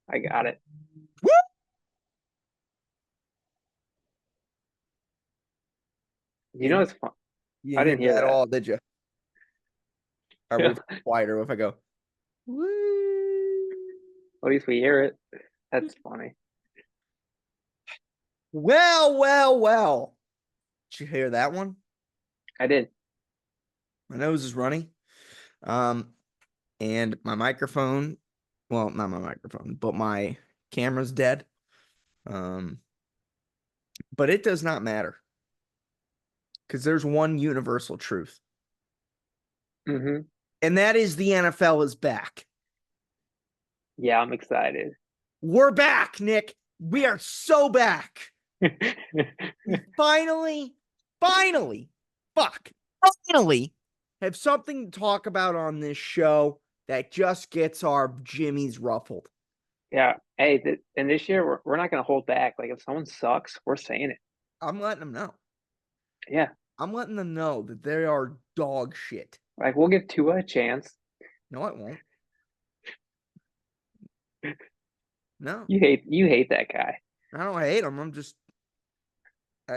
I got it. Woo! You You know didn't, it's fun. you I didn't didn't hear hear that at that. all, did you? Or what if it's quieter? What if I go, woo? At least we hear it. That's funny. Well, well, well. Did you hear that one? I did. My nose is runny. Um, and my microphone, well, not my microphone, but my camera's dead. Um, but it does not matter because there's one universal truth, Hmm. and that is the NFL is back. Yeah, I'm excited. We're back, Nick. We are so back. We finally, fuck, finally have something to talk about on this show that just gets our jimmies ruffled. Yeah. Hey, and this year we're not gonna hold back. Like if someone sucks, we're saying it. I'm letting them know. Yeah. I'm letting them know that they are dog shit. Like we'll give Tua a chance. No, I won't. No, You hate that guy. I don't hate him. I'm just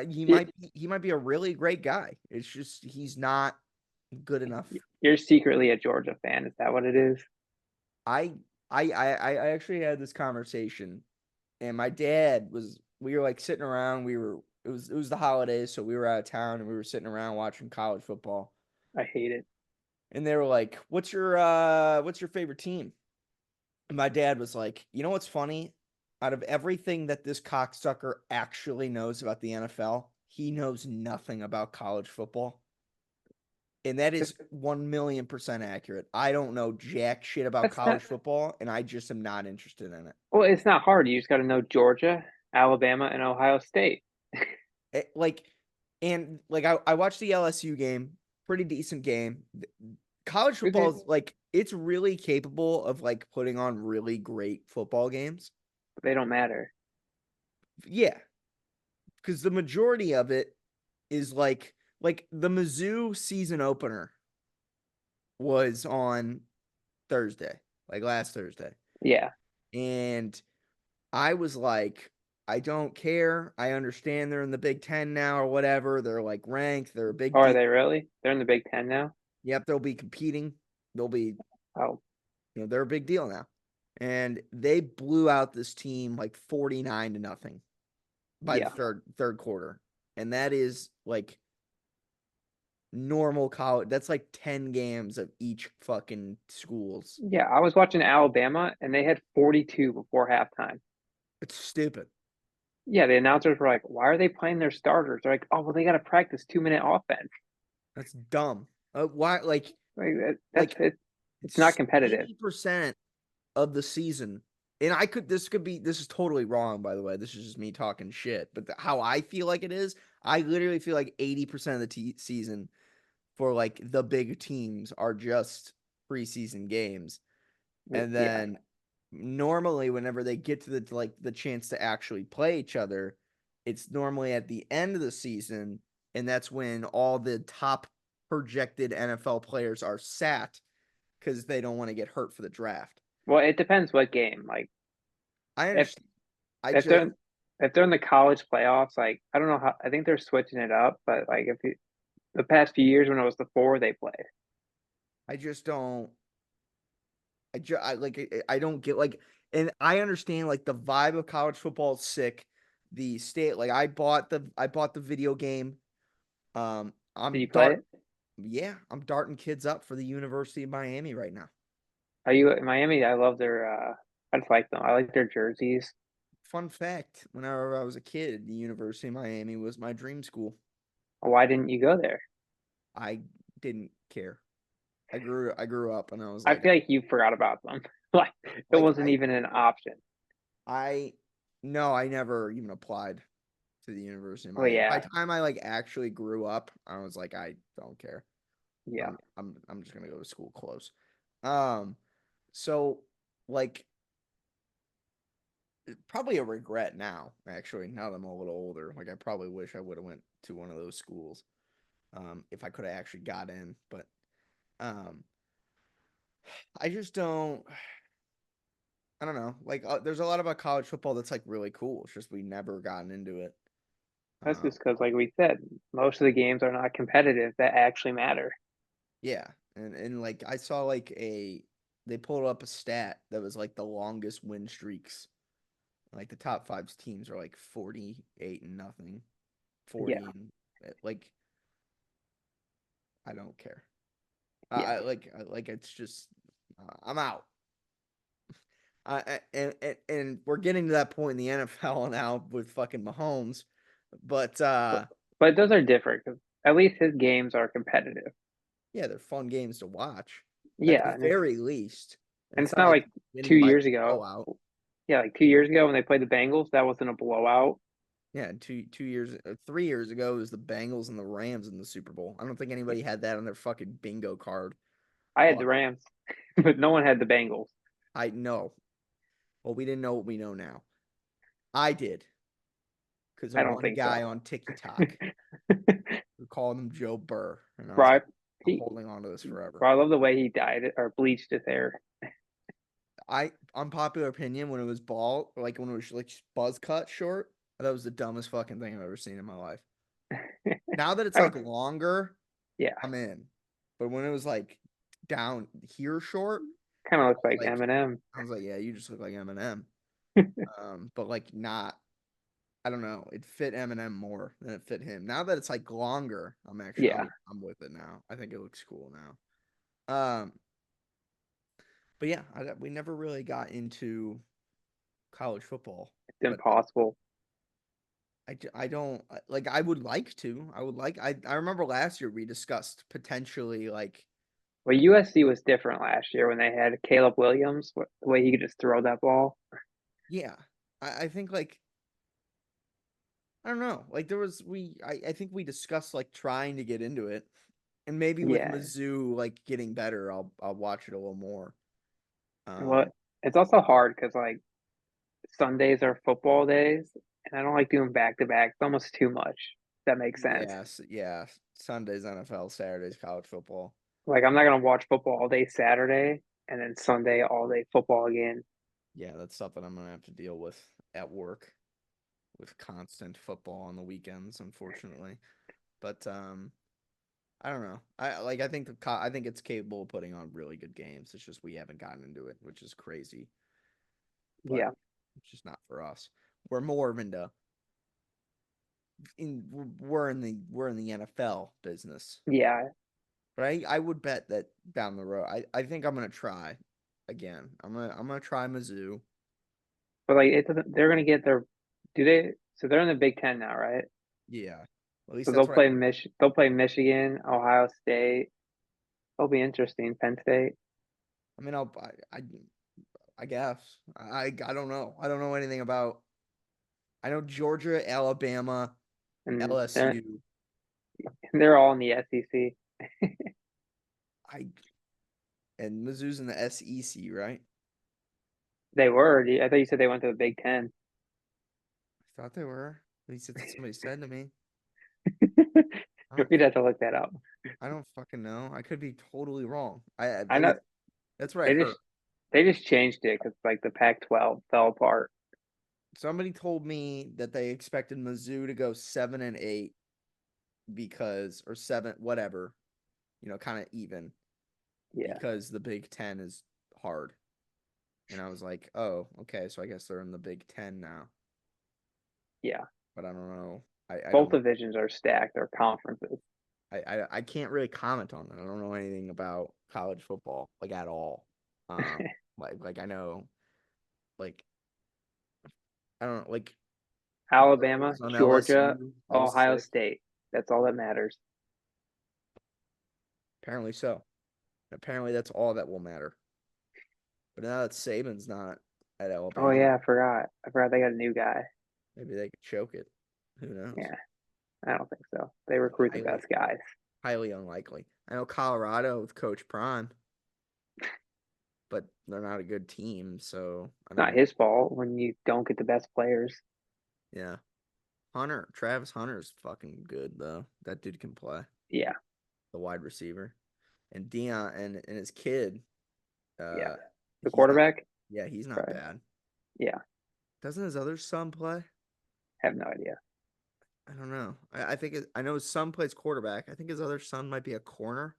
You- he might be a really great guy. It's just he's not good enough. You're secretly a Georgia fan. Is that what it is? I I actually had this conversation, and my dad was we were like sitting around. It was the holidays, so we were out of town and we were sitting around watching college football. I hate it. And they were like, what's your favorite team?" And my dad was like, "You know what's funny? Out of everything that this cocksucker actually knows about the NFL, he knows nothing about college football." And that is 1,000,000% accurate. I don't know jack shit about That's not college football, and I just am not interested in it. well, it's not hard. You just got to know Georgia, Alabama, and Ohio State. Like, and like I watched the LSU game, pretty decent game. College Good football game. is like it's really capable of like putting on really great football games. But they don't matter. Yeah, because the majority of it is like the Mizzou season opener was on Thursday, like last Thursday. Yeah. And I was like, I don't care. I understand they're in the Big Ten now or whatever. They're like ranked. They're a Oh, big are deal. they really? They're in the Big Ten now? Yep, they'll be competing. They'll be, Oh, they're a big deal now. And they blew out this team like 49 to nothing by the yeah. third quarter. And that is like normal college. That's like 10 games of each fucking schools. Yeah. I was watching Alabama and they had 42 before halftime. It's stupid. Yeah, the announcers were like, why are they playing their starters? They're like, oh, well, they got to practice 2 minute offense. That's dumb. Why Like, that's like it. It's not it's competitive. 80% of the season. And this is totally wrong, by the way. This is just me talking shit. But how I feel like it is, I literally feel like 80% of the season for like the big teams are just preseason games. And Yeah. then normally whenever they get to the chance to actually play each other, it's normally at the end of the season, and that's when all the top projected NFL players are sat because they don't want to get hurt for the draft. Well, it depends what game. Like, I if understand. I if just they're if they're in the college playoffs, like I don't know how. I think they're switching it up, but like the past few years when it was the four, they played. I just don't I don't get like, and I understand like the vibe of college football is sick. The state like I bought the video game. Did I'm you play it? I'm darting kids up for the University of Miami right now. Are you in Miami? I love their. I just like them. I like their jerseys. Fun fact, whenever I was a kid, the University of Miami was my dream school. Why didn't you go there? I didn't care. I grew up and I was I like feel like you forgot about them. Like it like wasn't even an option. I no, I never even applied to the University of Oh Miami. By yeah, the time I like actually grew up, I was like, I don't care. yeah. I'm just gonna go to school close. Um, so like probably a regret now, actually, now that I'm a little older. Like I probably wish I would have went to one of those schools. If I could have actually got in. But um I just don't I don't know. Like, there's a lot about college football that's like really cool. It's just we never gotten into it. That's Um, just because, like we said, most of the games are not competitive that actually matter. yeah, and like I saw like they pulled up a stat that was like the longest win streaks. Like the top five teams are like 48 and nothing, Yeah, 40 and like I don't care. yeah. Like it's just I'm out. And we're getting to that point in the NFL now with fucking Mahomes, but But, but those are different because at least his games are competitive. yeah, they're fun games to watch at Yeah, the very least. And and it's it's not not like like two winning by years ago. blowout. Yeah, like 2 years ago when they played the Bengals, that wasn't a blowout. Yeah, two years, 3 years ago, it was the Bengals and the Rams in the Super Bowl. I don't think anybody had that on their fucking bingo card. I had the But Rams, but no one had the Bengals. I know. Well, we didn't know what we know now. I did because I of don't one think guy so. on TikTok who called him Joe Burr, and I was Bro, like, I'm he, holding on to this forever. bro, I love the way he dyed it or bleached his hair. I unpopular opinion when it was bald, like when it was like buzz cut short, that was the dumbest fucking thing I've ever seen in my life. Now that it's I don't, like longer, yeah, I'm in. But when it was like down here short, kind of I looks was like like, Eminem. yeah, you just look like Eminem. But like not. I don't know. It fit Eminem more than it fit him. Now that it's like longer, Yeah, I'm with it now. I think it looks cool now. But yeah, we never really got into college football. it's But impossible. I don't like. I would like to. I would like. I remember last year we discussed potentially like Well, USC was different last year when they had Caleb Williams, the way he could just throw that ball. yeah. I think like I don't know. Like there was I think we discussed like trying to get into it. And maybe with Yeah, Mizzou like getting better, I'll watch it a little more. well, Um it's also hard because like Sundays are football days, and I don't like doing back to back. It's almost too much. If that makes sense. yes, yeah. Sundays NFL, Saturdays college football. Like I'm not gonna watch football all day Saturday and then Sunday all day football again. Yeah, that's something I'm gonna have to deal with at work with constant football on the weekends, unfortunately. But I don't know. I think I think it's capable of putting on really good games. It's just we haven't gotten into it, which is crazy. But Yeah, it's just not for us. We're more of into in we're in the NFL business. yeah. But I would bet that down the road, I think I'm gonna try again. I'm gonna try Mizzou. But like it doesn't. They're gonna get their. Do they? So they're in the Big Ten now, right? Yeah, at least So that's they'll what I play heard. They'll play Michigan, Ohio State. It'll be interesting. Penn State I mean, I guess I don't know. I don't know anything about. I know Georgia, Alabama, and LSU. they're all in the SEC. I and Mizzou's in the SEC, right? They were. I thought you said they went to the Big Ten. I thought they were. At least that's what somebody said to me. I don't. We'd have to look that up. I don't fucking know. I could be totally wrong. I At know least that's what I they heard. just changed it because like the Pac-12 fell apart. Somebody told me that they expected Mizzou to go 7-8 because or seven whatever, kind of even Yeah, because the Big Ten is hard. And I was like, oh, okay, so I guess they're in the Big Ten now. yeah. But I don't know. I Both don't. divisions are stacked. They're conferences. I can't really comment on that. I don't know anything about college football like at all. Um, like I know like I don't know like Alabama, on Georgia, LSU. That was Ohio sick. State. That's all that matters. Apparently so. Apparently that's all that will matter. But now that Saban's not at Oh Alabama, yeah, I forgot. I forgot they got a new guy. maybe they could choke it. Who knows? Yeah, I don't think so. They recruit the Highly, best guys. highly unlikely. I know Colorado with Coach Prime, but they're not a good team. So I It's not mean, his fault when you don't get the best players. yeah. Travis Hunter's fucking good though. That dude can play Yeah, the wide receiver, and Dion and his kid. yeah. Uh, The he's not. quarterback. Yeah, he's not Right. bad. Yeah, Doesn't his other son play? have no idea. I don't know. I think I know his son plays quarterback. I think his other son might be a corner.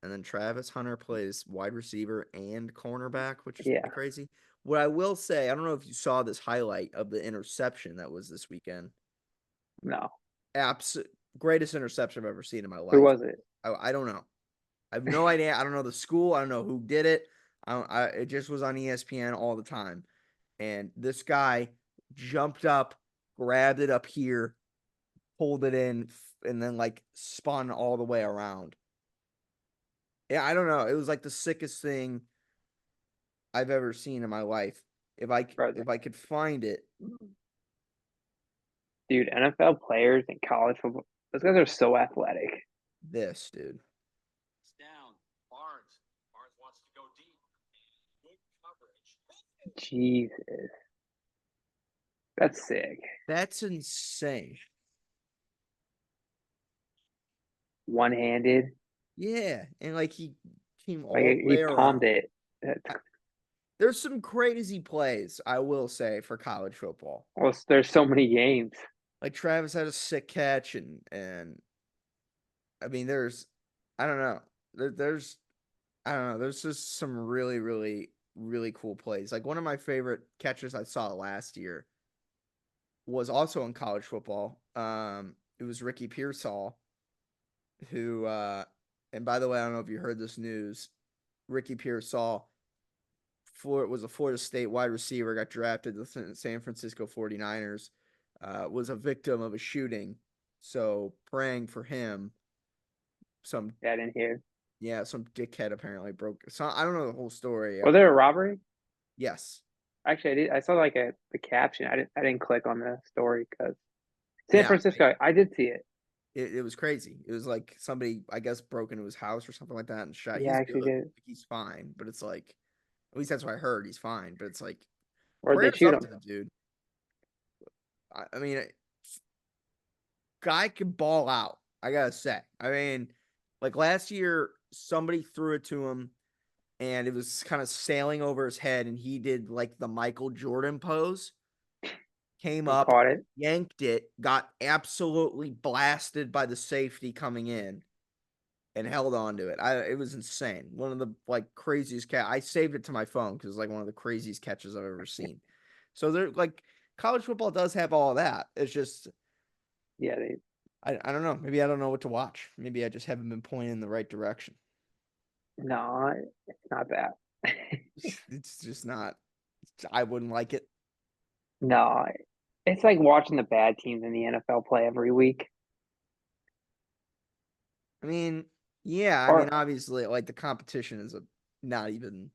And then Travis Hunter plays wide receiver and cornerback, which is Yeah, pretty crazy. What I will say, I don't know if you saw this highlight of the interception that was this weekend. no. Absolute greatest interception I've ever seen in my Who life. was it? I don't know. I have no idea. I don't know the school. I don't know who did it. It just was on ESPN all the time. And this guy jumped up, grabbed it up here, pulled it in, and then like spun all the way around. Yeah, I don't know. It was like the sickest thing I've ever seen in my life. Frozen. If I could find it, Dude, NFL players in college football, those guys are so athletic. this dude. Down. Barnes. Barnes wants to go deep. Good coverage. Jesus, that's sick. That's insane. One-handed, Yeah, and like he came like all the he way palmed around. it. There's some crazy plays, I will say, for college football. Well, there's so many games. Like Travis had a sick catch, and I mean, I don't know, there's I don't know, there's just some really, really, really cool plays. Like one of my favorite catches I saw last year was also in college football. It was Ricky Pearsall, who, and by the way, I don't know if you heard this news. Ricky Pearsall was a Florida State wide receiver, got drafted to the San Francisco 49ers, was a victim of a shooting. So praying for him. Some, Yeah, I didn't hear. yeah, some dickhead apparently broke. So I don't know the whole story. Was there a robbery? Yes. Actually, I did. I saw like the caption. I didn't click on the story because San Yeah. Francisco. I did see it. It was crazy. It was like somebody, I guess, broke into his house or something like that and shot. Yeah, I He's actually good. did. He's fine. But it's like, at least that's what I heard. He's fine. But it's like, Where'd they prayers shoot up to him? the dude. I mean, guy can ball out. I gotta say. I mean, like last year, somebody threw it to him, and it was kind of sailing over his head, and he did like the Michael Jordan pose. Came And up, caught it. yanked it, got absolutely blasted by the safety coming in, and held on to it. It was insane. One of the like craziest I saved it to my phone because it's like one of the craziest catches I've ever seen. So they're like college football does have all of that. It's just Yeah, they. I don't know. Maybe I don't know what to watch. Maybe I just haven't been pointing in the right direction. No, it's not that. It's just not. I wouldn't like it. No, it's like watching the bad teams in the NFL play every week. I mean, yeah. I mean, Or obviously, like the competition is not even.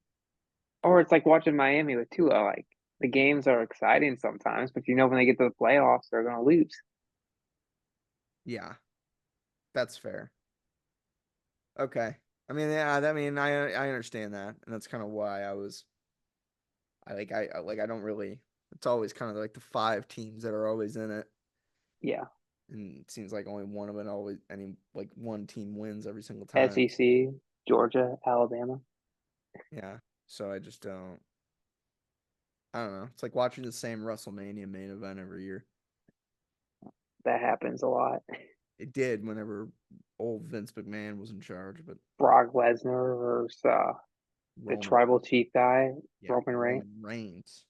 or it's like watching Miami with Tua. Like the games are exciting sometimes, but you know when they get to the playoffs, they're gonna lose. Yeah, that's fair. Okay. I mean, yeah. I mean, I understand that, and that's kind of why I was. I don't really. It's always kind of like the five teams that are always in it, Yeah, and it seems like only one of it always any like one team wins every single time. SEC, Georgia, Alabama. Yeah. So I just don't. I don't know. It's like watching the same WrestleMania main event every year. That happens a lot. It did whenever old Vince McMahon was in charge, but Brock Lesnar versus the Roman, tribal chief guy, yeah, Roman Reigns. Roman Reigns.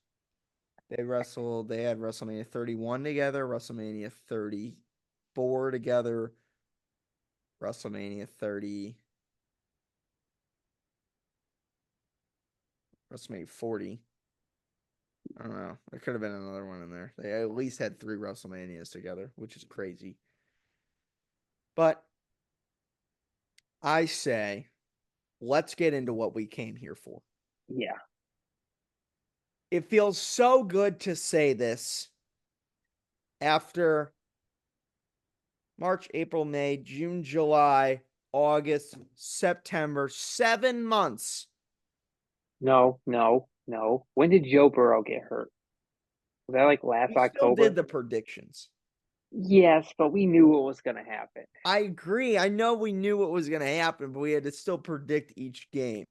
They wrestled. They had WrestleMania 31 together, WrestleMania 34 together, WrestleMania 30, WrestleMania 40. I don't know. There could have been another one in there. They at least had three WrestleManias together, which is crazy. But I say, let's get into what we came here for. Yeah, It feels so good to say this after March, April, May, June, July, August, September, 7 months. no, no, no. When did Joe Burrow get hurt? Was that like last We still did October? the predictions. Yes, but we knew what was gonna happen. I agree. I know we knew what was going to happen, but we had to still predict each game.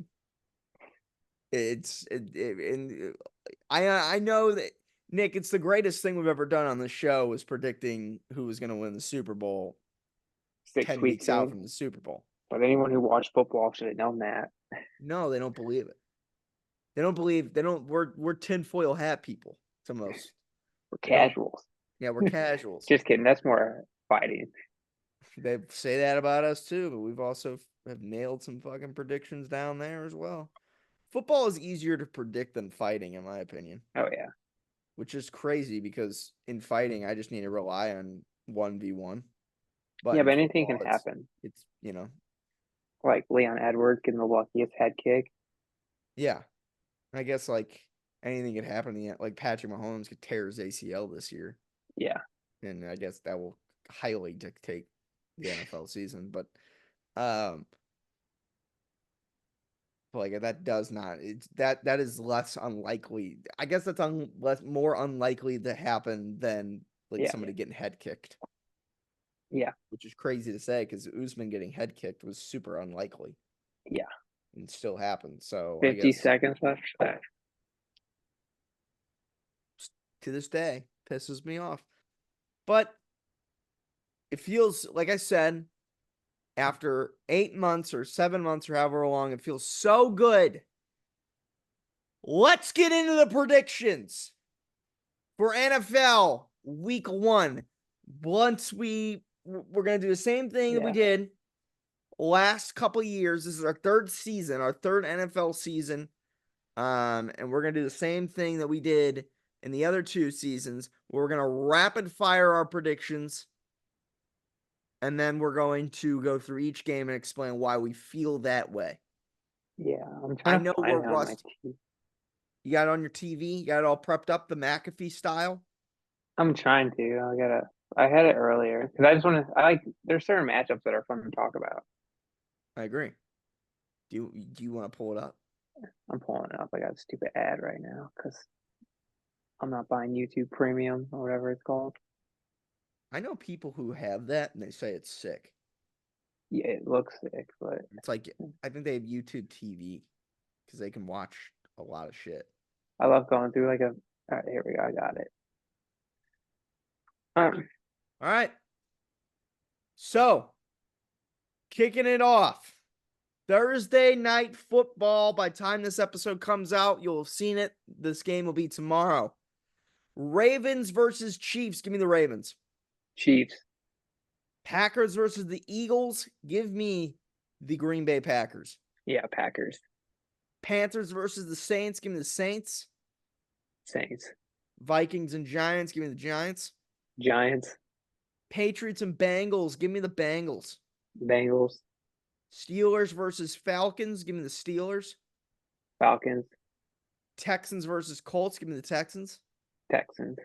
And I know that, Nick, it's the greatest thing we've ever done on the show was predicting who was going to win the Super Bowl 6 10 weeks weeks out in. from the Super Bowl. But anyone who watched football should have known that. No, they don't believe it. We're tinfoil hat people. Some of us. We're They don't- casuals. Yeah, we're casuals. Just kidding. That's more fighting. They say that about us too, but we've also have nailed some fucking predictions down there as well. Football is easier to predict than fighting, in my opinion, Oh yeah. which is crazy because in fighting, I just need to rely on 1v1. Yeah, in but anything can football, happen. It's Like Leon Edwards getting the luckiest head kick. yeah. I guess like anything could happen. Like Patrick Mahomes could tear his ACL this year, Yeah. and I guess that will highly dictate the NFL season. But like that does not. It's that is less unlikely. I guess that's more unlikely to happen than like Yeah. somebody getting head kicked. Yeah. Which is crazy to say because Usman getting head kicked was super unlikely. Yeah. And still happened. So 50 I guess seconds left. to this day pisses me off. But it feels like I said, after 8 months or 7 months or however long, it feels so good. Let's get into the predictions for NFL Week 1. Once we're gonna do the same thing that we did last couple of years. This is our third season, our third NFL season. And we're gonna do the same thing that we did in the other 2 seasons. We're gonna rapid fire our predictions. And then we're going to go through each game and explain why we feel that way. Yeah, I'm trying to find it on my TV. You got it on your TV? You got it all prepped up, the McAfee style? I'm trying to. I had it earlier because I just want to. There's certain matchups that are fun to talk about. I agree. Do you want to pull it up? I'm pulling it up. I got a stupid ad right now because I'm not buying YouTube Premium or whatever it's called. I know people who have that and they say it's sick. Yeah, it looks sick, but It's like I think they have YouTube TV because they can watch a lot of shit. I love going through All right, here we go. I got it. All right. So, kicking it off. Thursday night football. By the time this episode comes out, you'll have seen it. This game will be tomorrow. Ravens versus Chiefs. Give me the Ravens. Chiefs. Packers versus the Eagles. Give me the Green Bay Packers. Yeah, Packers. Panthers versus the Saints. Give me the Saints. Saints. Vikings and Giants. Give me the Giants. Giants. Patriots and Bengals. Give me the Bengals. Bengals. Steelers versus Falcons. Give me the Steelers. Falcons. Texans versus Colts. Give me the Texans. Texans.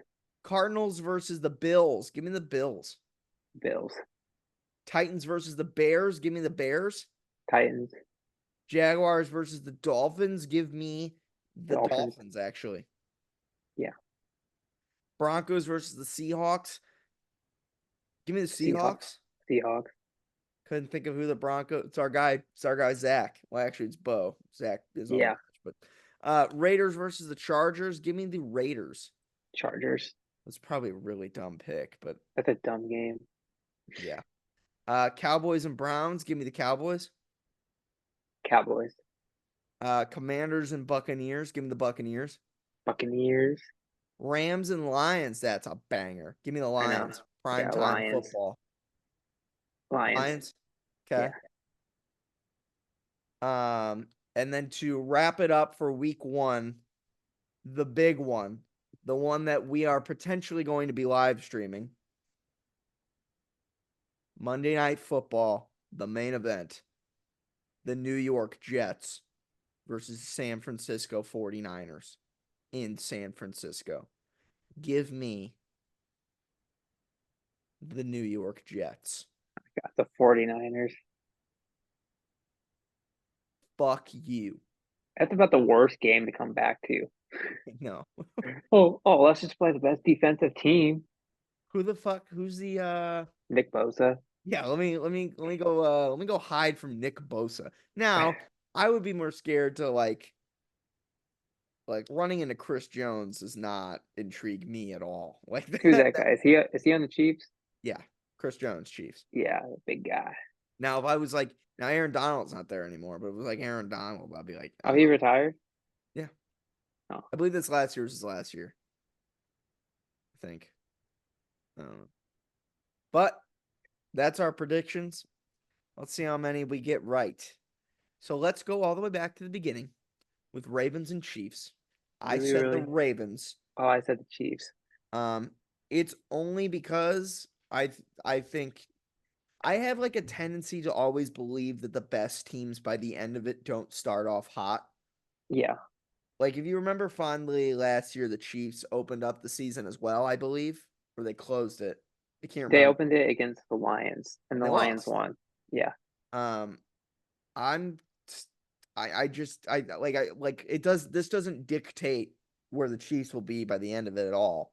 Cardinals versus the Bills. Give me the Bills. Bills. Titans versus the Bears. Give me the Bears. Titans. Jaguars versus the Dolphins. Give me the Dolphins. Dolphins, actually. Yeah. Broncos versus the Seahawks. Give me the Seahawks. Seahawks. Couldn't think of who the Broncos. It's our guy Zach. Well, actually, it's Bo. Zach is on. Yeah. But Raiders versus the Chargers. Give me the Raiders. Chargers. That's probably a really dumb pick, but That's a dumb game. yeah. Cowboys and Browns. Give me the Cowboys. Cowboys. Commanders and Buccaneers. Give me the Buccaneers. Buccaneers. Rams and Lions. That's a banger. Give me the Lions. Prime time Lions. football. Lions. Okay. Yeah. And then to wrap it up for week 1, the big one, the one that we are potentially going to be live streaming. Monday Night Football, the main event. The New York Jets versus San Francisco 49ers in San Francisco. Give me the New York Jets. I got the 49ers. Fuck you. That's about the worst game to come back to. No. Let's just play the best defensive team. Who the fuck? Who's the Nick Bosa. Yeah, let me go hide from Nick Bosa. Now, I would be more scared to like Like running into Chris Jones does not intrigue me at all. Like Who's that guy? Is he on the Chiefs? yeah, Chris Jones, Chiefs. Yeah, big guy. Now, if I was like, now Aaron Donald's not there anymore, but if it was like Aaron Donald, I'd be like, Oh, he retired? yeah. Oh. I believe this last year was his last year. I think. I don't know. But that's our predictions. Let's see how many we get right. So let's go all the way back to the beginning with Ravens and Chiefs. I Really, said the really? Ravens. Oh, I said the Chiefs. It's only because I think I have like a tendency to always believe that the best teams by the end of it don't start off hot. Yeah. Like if you remember fondly last year, the Chiefs opened up the season as well, I believe, or they closed it. I can't They remember. opened it against the Lions, and the They Lions lost. won. Yeah. Um, I'm I just I like it does this doesn't dictate where the Chiefs will be by the end of it at all.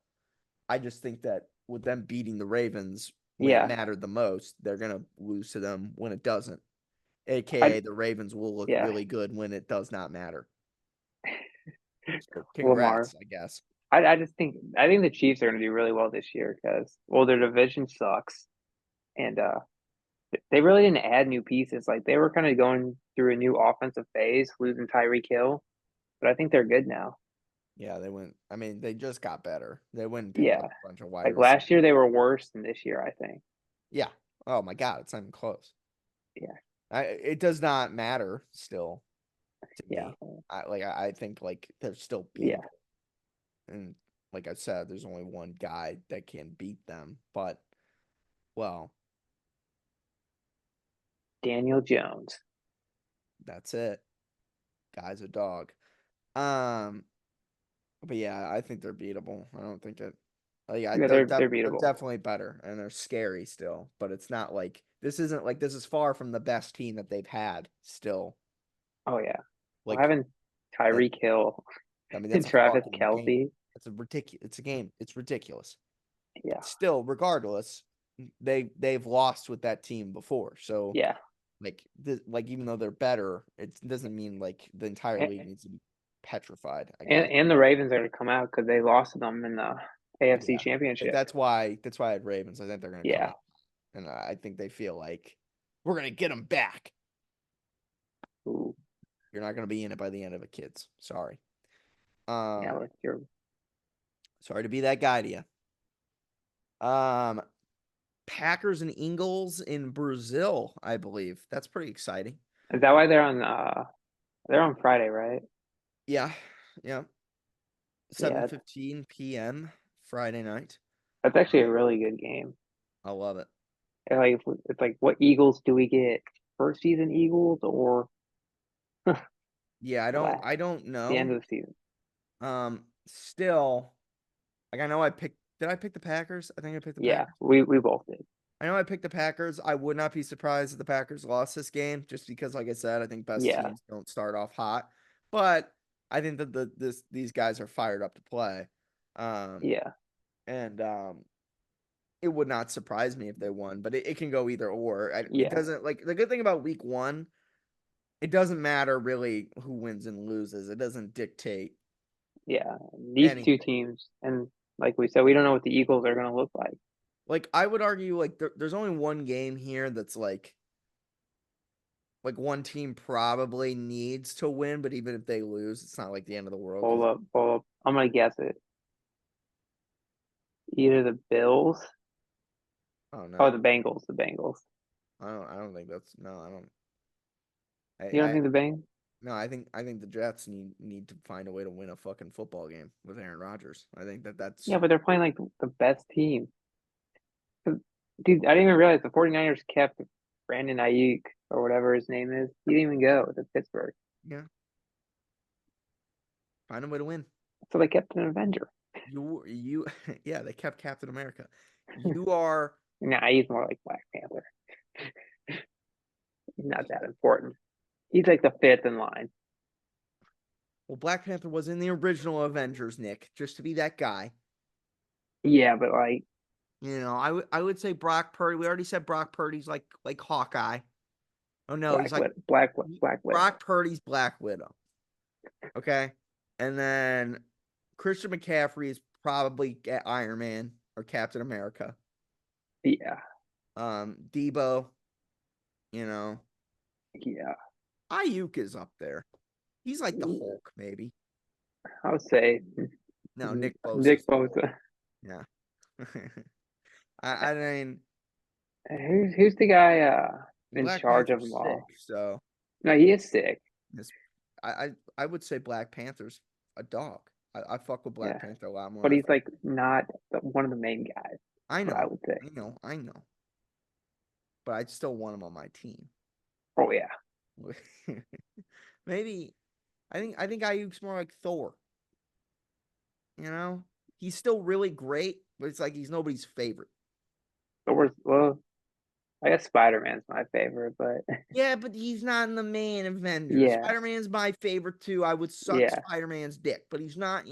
I just think that with them beating the Ravens when it Yeah. mattered the most, they're gonna lose to them when it doesn't. I AKA the Ravens will look yeah. really good when it does not matter. So Lamar. congrats, I guess. I just think the Chiefs are going to do really well this year because their division sucks, and they really didn't add new pieces. Like they were kind of going through a new offensive phase, losing Tyreek Hill, but I think they're good now. Yeah, they went. I mean, they just got better. They went and picked Yeah. up a bunch of wide Like receivers. last year they were worse than this year, I think. Yeah. Oh my God, it's not even close. Yeah. It does not matter still to Yeah. me. I think like they're still Yeah. beatable. And like I said, there's only one guy that can beat them. But well, Daniel Jones. that's it. Guy's a dog. Um, but yeah, I think they're beatable. I don't think that. Like, Yeah, they're they're beatable. definitely better, and they're scary still. But it's not like this isn't like this is far from the best team that they've had still. Oh yeah. Well, Like having that. Tyreek Hill I mean, and that's a Travis fucking game. Kelsey. It's a ridiculous. It's a game. It's ridiculous. Yeah. Still, regardless, they've lost with that team before. So Yeah. like even though they're better, it doesn't mean like the entire league needs to be petrified. I guess. And the Ravens are going to come out because they lost to them in the AFC Yeah, Championship. that's why I had Ravens. I think they're going to come Yeah. out, and I think they feel like we're going to get them back. Ooh. You're not going to be in it by the end of it, kids. Sorry. Yeah. You're Sorry to be that guy to you. Packers and Eagles in Brazil, I believe. That's pretty exciting. Is that why they're on Friday, right? Yeah. Yeah. Yeah. 7:15 p.m. Friday night. That's actually a really good game. I love it. And like it's like what Eagles do we get? First season Eagles or Yeah, last, I don't the end know. of the season? Still, like I know did I pick the Packers? I think I picked the Yeah, Packers. we both did. I know I picked the Packers. I would not be surprised if the Packers lost this game just because, like I said, I think best Yeah. teams don't start off hot. But I think that these guys are fired up to play. Yeah. And it would not surprise me if they won, but it can go either or. It Yeah. doesn't like the good thing about week one, it doesn't matter really who wins and loses. It doesn't dictate. Yeah. These anything. two teams, and like we said, we don't know what the Eagles are gonna look like. Like I would argue like there's only one game here that's like one team probably needs to win, but even if they lose, it's not like the end of the world. Hold up. I'm gonna guess it. Either the Bills. Oh no. Oh, the Bengals. The Bengals. I don't think that's no, I don't. You don't think the Bengals? No, I think the Jets need to find a way to win a fucking football game with Aaron Rodgers. I think that's Yeah, but they're playing like the best team. Dude, I didn't even realize the 49ers kept Brandon Ayuk or whatever his name is. He didn't even go to Pittsburgh. yeah. Find a way to win. So they kept an Avenger. You yeah, they kept Captain America. You are Nah, he's more like Black Panther. He's not that important. He's like the fifth in line. well, Black Panther was in the original Avengers, Nick, just to be that guy. Yeah, but like You know, I would say Brock Purdy. We already said Brock Purdy's like Hawkeye. Oh no, he's like Black Widow. Brock Purdy's Black Widow. Okay. And then Christian McCaffrey is probably Iron Man or Captain America. Yeah, Debo, you know, yeah. Ayuk is up there. He's like the Hulk, maybe. I would say No, Nick Nick Bosa's the Hulk. Bosa. Yeah. I mean, Who's the guy in Black charge of Panther's them sick, all? so No, he is sick. this, I would say Black Panther's a dog. I fuck with Black Yeah, Panther a lot more but than I he's fuck. like not one of the main guys. I What I know, would say. I know, but I still want him on my team. Oh yeah, Maybe I think Ayuk's more like Thor. You know, he's still really great, but it's like he's nobody's favorite. but well, I guess Spider-Man's my favorite, but Yeah, but he's not in the main Avengers. yeah, Spider-Man's my favorite too. I would suck yeah. Spider-Man's dick, but he's not.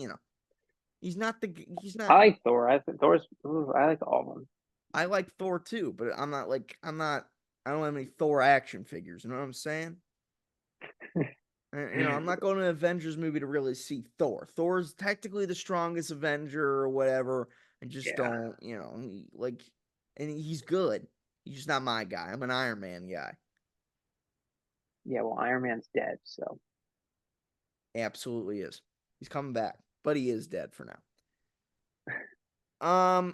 He's not the. He's not. I like Thor. I think Thor's. I like all of them. I like Thor too, but I'm not like I'm not. I don't have any Thor action figures. You know what I'm saying? I'm not going to an Avengers movie to really see Thor. Thor's technically the strongest Avenger or whatever. I just Yeah, don't, and he's good. He's just not my guy. I'm an Iron Man guy. yeah. Well, Iron Man's dead, so Absolutely is. He's coming back, but he is dead for now.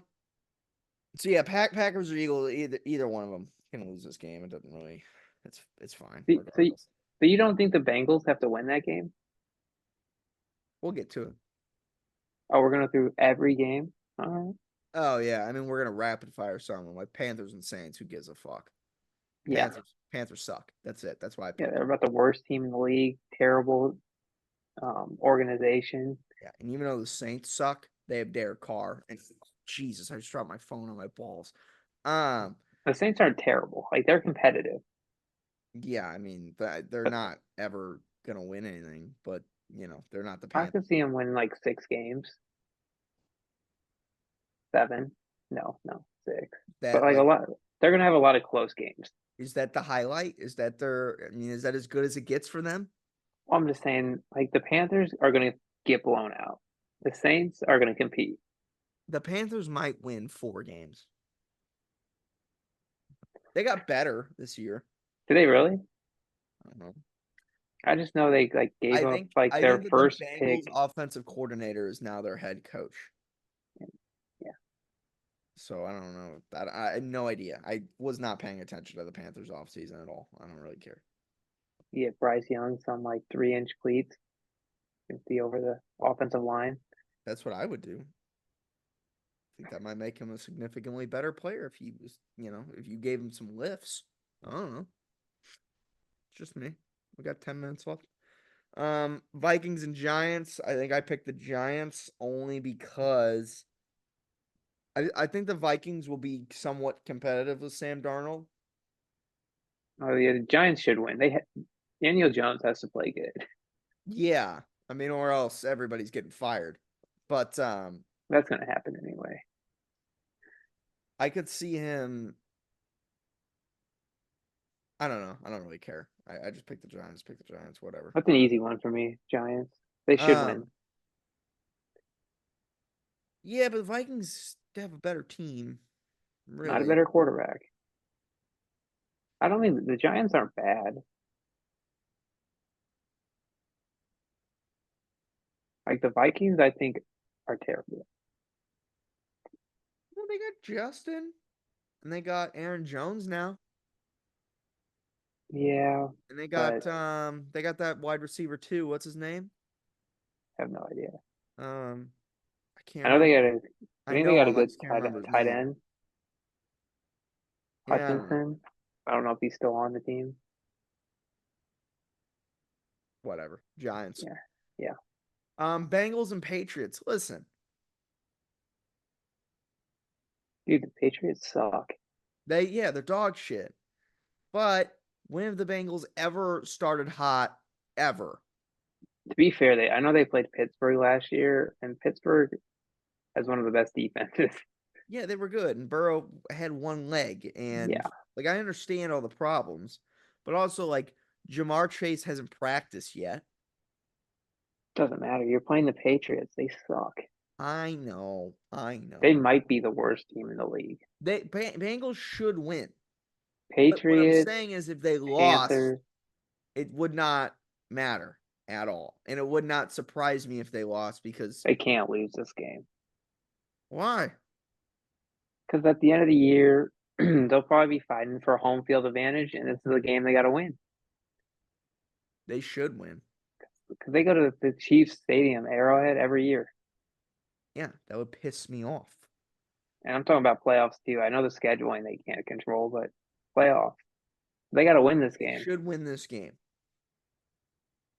So yeah, Packers or Eagles, either one of them can lose this game. It doesn't really. It's fine so, so regardless. so you don't think the Bengals have to win that game? We'll get to it. Oh, we're gonna through every game. All right. Oh yeah, I mean we're gonna rapid fire someone like Panthers and Saints. Who gives a fuck? Yeah, Panthers suck. That's it. That's why I yeah. picked They're them. about the worst team in the league. Terrible organization. Yeah, and even though the Saints suck, they have Derek Carr. And Jesus, I just dropped my phone on my balls. Um, The Saints aren't terrible. Like they're competitive. yeah, I mean they're But not ever gonna win anything, but they're not the I Panthers. could see them win like 6 games, 7. No, 6. But That like a like lot, they're gonna have a lot of close games. is that the highlight? Is that their? I mean, is that as good as it gets for them? I'm just saying, like the Panthers are gonna get blown out. The Saints are gonna compete. The Panthers might win 4 games. They got better this year. Do they really? I don't know. I just know they like gave I up think like I their think that the first Bengals pick. offensive coordinator is now their head coach. Yeah, So I don't know. That I had no idea. I was not paying attention to the Panthers offseason at all. I don't really care. you get Bryce Young some like 3-inch cleats. You can see over the offensive line. That's what I would do. I think that might make him a significantly better player if he was, if you gave him some lifts. I don't know. Just me. We got 10 minutes left. Vikings and Giants. I think I picked the Giants only because I think the Vikings will be somewhat competitive with Sam Darnold. Oh yeah, the Giants should win. Daniel Jones has to play good. Yeah. I mean, or else everybody's getting fired. But That's gonna happen anyway. I could see him. I don't know. I don't really care. I just picked the Giants, whatever. That's an easy one for me. Giants. They should win. Yeah, but the Vikings have a better team. Not a Really. better quarterback. I don't think the Giants aren't bad. Like the Vikings, I think are terrible. Well, they got Justin and they got Aaron Jones now. Yeah, And they but got that wide receiver too. What's his name? I have no idea. I can't I know they remember. got a. I I think they know got a him. I good just can't remember his tight name. end, Yeah, I don't know. Hutchinson. I don't know if he's still on the team. Whatever. Giants. Yeah, yeah. Bengals and Patriots. Listen, Dude, the Patriots suck. they're dog shit. But when have the Bengals ever started hot? Ever? To be fair, I know they played Pittsburgh last year, and Pittsburgh has one of the best defenses. Yeah, they were good. And Burrow had one leg. And Yeah, like I understand all the problems, but also like Jamar Chase hasn't practiced yet. Doesn't matter. You're playing the Patriots. They suck. I know. They might be the worst team in the league. Bengals should win. But what I'm Patriots, saying is if they lost, Panthers. it would not matter at all. And it would not surprise me if they lost because They can't lose this game. why? Because at the end of the year, they'll probably be fighting for home field advantage, and this is a game they got to win. They should win. Because they go to the Chiefs Stadium, Arrowhead, every year. Yeah, that would piss me off. And I'm talking about playoffs too. I know the scheduling they can't control, but playoffs. They got to win this They game. should win this game.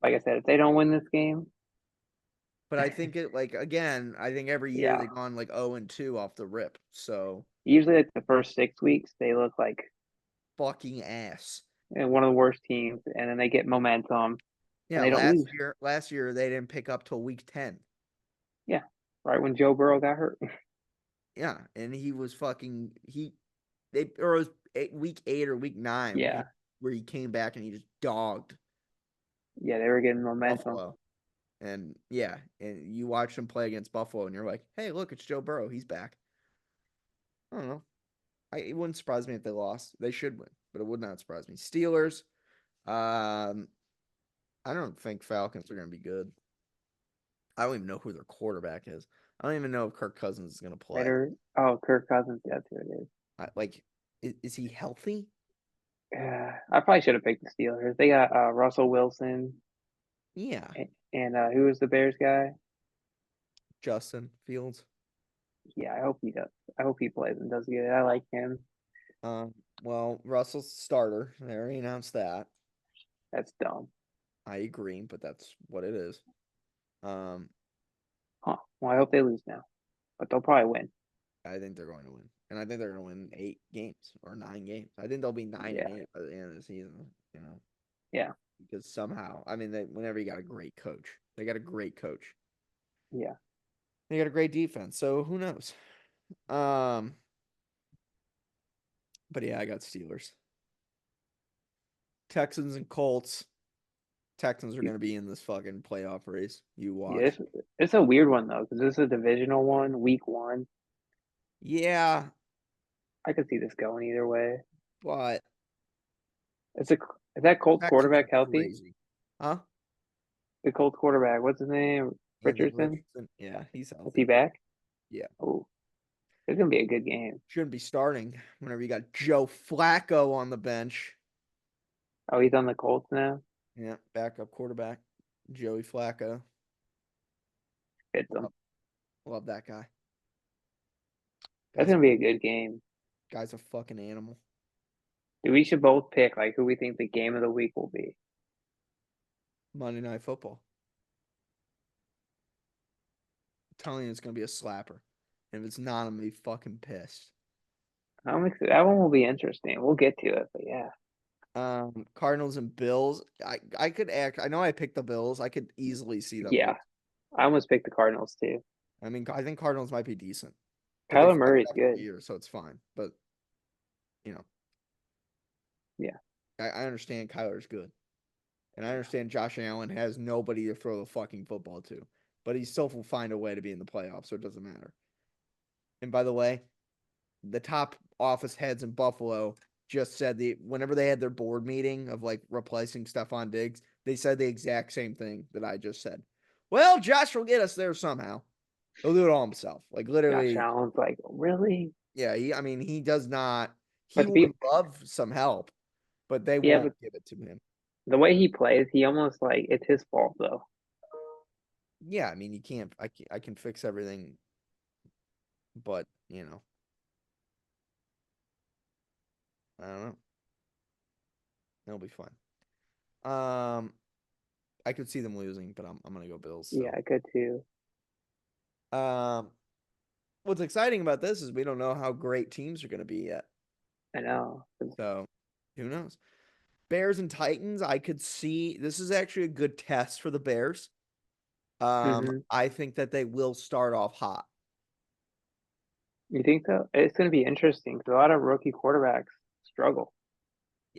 Like I said, if they don't win this game, But I think it again, I think every year Yeah. they've gone 0-2 off the rip. So usually like the first 6 weeks, they look like fucking ass. one of the worst teams, and then they get momentum. Yeah, they don't lose. last year they didn't pick up till week 10. Right when Joe Burrow got hurt. Yeah, and he was fucking it was week 8 or week 9 Yeah. where he came back and he just dogged Yeah, they were getting momentum. Buffalo. And yeah, and you watch him play against Buffalo and you're like, "Hey, look, it's Joe Burrow. He's back." I don't know. It wouldn't surprise me if they lost. They should win, but it would not surprise me. Steelers, I don't think Falcons are going to be good. I don't even know who their quarterback is. I don't even know if Kirk Cousins is going to play. Kirk Cousins. That's who it is. Is he healthy? I probably should have picked the Steelers. They got Russell Wilson. Yeah. And who was the Bears guy? Justin Fields. Yeah, I hope he does. I hope he plays and does good. I like him. Well, Russell's starter. They already announced that. That's dumb. I agree, but that's what it is. Well, I hope they lose now, but they'll probably win. I think they're going to win, and I think they're going to win 8 games or 9 games. I think they'll be 9-8 by the end of the season. Yeah. Because somehow, I mean, whenever you got a great coach, they got a great coach. Yeah. They got a great defense, so who knows? But yeah, I got Steelers. Texans and Colts. Texans are going to be in this fucking playoff race. You watch. Yeah, it's a weird one though, because this is a divisional one, week 1. Yeah, I could see this going either way. but Is that Colts Texans quarterback are healthy? crazy. Huh? The Colts quarterback, what's his name? Richardson? Yeah, he's Is healthy. he back? Yeah. Oh, it's gonna be a good game. Shouldn't be starting whenever you got Joe Flacco on the bench. Oh, he's on the Colts now. Yeah, backup quarterback, Joey Flacco. Fits him. Love that guy. That's gonna be a good game. Guy's a fucking animal. We should both pick like who we think the game of the week will be. Monday Night Football. I'm telling you, it's gonna be a slapper. And if it's not, I'm gonna be fucking pissed. That one will be interesting. We'll get to it, but yeah. Cardinals and Bills. I could I know I picked the Bills. I could easily see them. Yeah. I almost picked the Cardinals too. I mean, I think Cardinals might be decent. But Kyler they Murray's fucked up good. Year, so it's fine. But Yeah. I understand Kyler's good. And I understand Josh Allen has nobody to throw the fucking football to. But he still will find a way to be in the playoffs, so it doesn't matter. And by the way, the top office heads in Buffalo just said whenever they had their board meeting of replacing Stephon Diggs, they said the exact same thing that I just said. Well, Josh will get us there somehow. He'll do it all himself. Literally. Josh Allen's really? Yeah, he does not. He But would love some help, but they won't give it to him. The way he plays, he almost it's his fault though. Yeah, I mean, you can't. I can fix everything, but I don't know. It'll be fun. I could see them losing, but I'm gonna go Bills. So. Yeah, I could too. What's exciting about this is we don't know how great teams are gonna be yet. I know. So, who knows? Bears and Titans, I could see this is actually a good test for the Bears. I think that they will start off hot. You think so? It's going to be interesting because a lot of rookie quarterbacks struggle.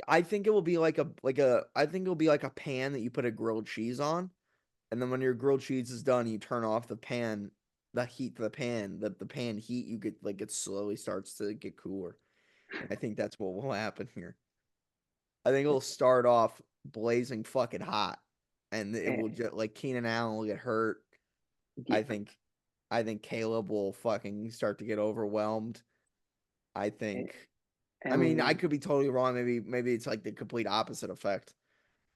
I think it will be like a pan that you put a grilled cheese on, And then when your grilled cheese is done, you turn off the pan, the heat, the pan heat, you get like it slowly starts to get cooler. And I think that's what will happen here. I think it'll start off blazing fucking hot, and it will And, just like Keenan Allen will get hurt. yeah, I think Caleb will fucking start to get overwhelmed. I and, think. I mean, I and could be totally wrong. Maybe it's like the complete opposite effect.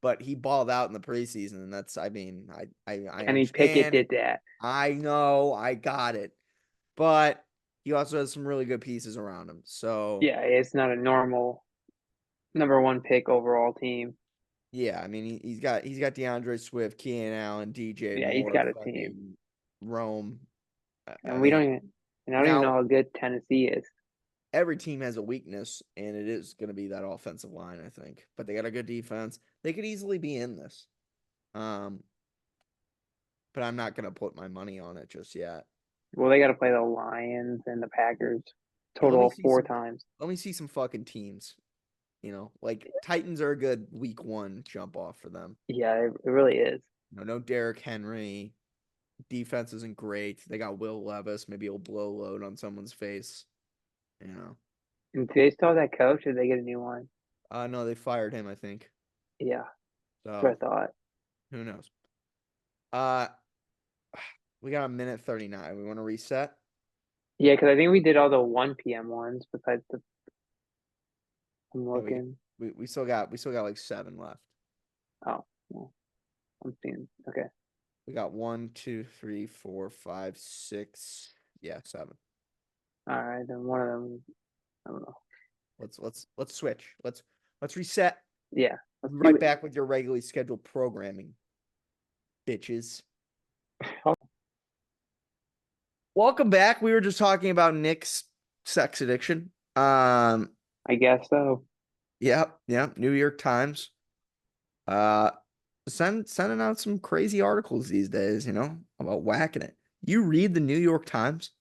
But he balled out in the preseason, and that's. I mean, I Kenny Pickett understand. did that. I know. I got it. But he also has some really good pieces around him. So Yeah, it's not a normal number one pick overall team. yeah, I mean, he's got DeAndre Swift, Keenan Allen, DJ Yeah, he's Moore, got a team, fucking Rome. I and we don't mean, even. And I don't even know now how good Tennessee is. every team has a weakness, and it is going to be that offensive line, I think. But they got a good defense. They could easily be in this. Um, but I'm not going to put my money on it just yet. Well, they got to play the Lions and the Packers And total of 4 times. let me see some fucking teams. Like Titans are a good week 1 jump off for them. Yeah, it really is. No Derrick Henry. Defense isn't great. They got Will Levis. Maybe he'll blow load on someone's face. And do they still have that coach, or did they get a new one? No, they fired him, I think. Yeah, that's what I So thought. who knows? Uh, we got a minute 39. We want to reset. Yeah, because I think we did all the 1 p.m. ones besides the. I'm Yeah, looking. we still got like 7 left. Oh, well, I'm seeing. Okay. We got 1, 2, 3, 4, 5, 6. Yeah, 7. All right, then one of them. I don't know. Let's switch. Let's reset. Yeah, let's do Right it. back with your regularly scheduled programming, bitches. Welcome back. We were just talking about Nick's sex addiction. I guess so. Yep. New York Times. Uh, sending out some crazy articles these days, about whacking it. You read the New York Times?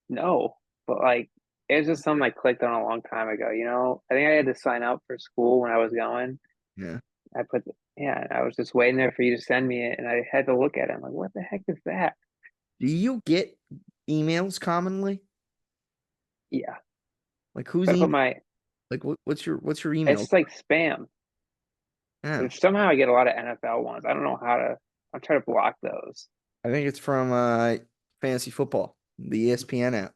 No, but like it was just something I clicked on a long time ago. I think I had to sign up for school when I was going. Yeah. Yeah, I was just waiting there for you to send me it, and I had to look at it. I'm like, what the heck is that? Do you get emails commonly? Yeah, Like who's I put email? my. Like what's your email? It's like spam. Yeah. But somehow I get a lot of NFL ones. I don't know how to. I'm trying to block those. I think it's from Fantasy Football, the ESPN app.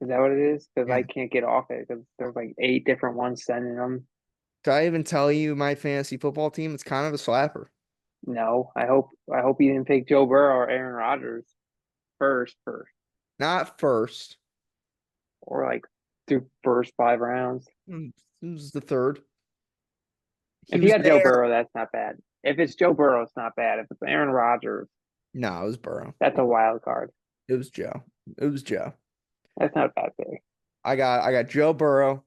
Is that what it is? Because Yeah. I can't get off it because there's like 8 different ones sending them. Did I even tell you my fantasy football team? It's kind of a slapper. No, I hope you didn't pick Joe Burrow or Aaron Rodgers first, Not first. or like through first 5 rounds. This was the third. He If you was got Joe there. Burrow, that's not bad. If it's Joe Burrow, it's not bad. If it's Aaron Rodgers, No, it was Burrow. that's a wild card. It was Joe. It was Joe. That's not a bad pick. I got Joe Burrow,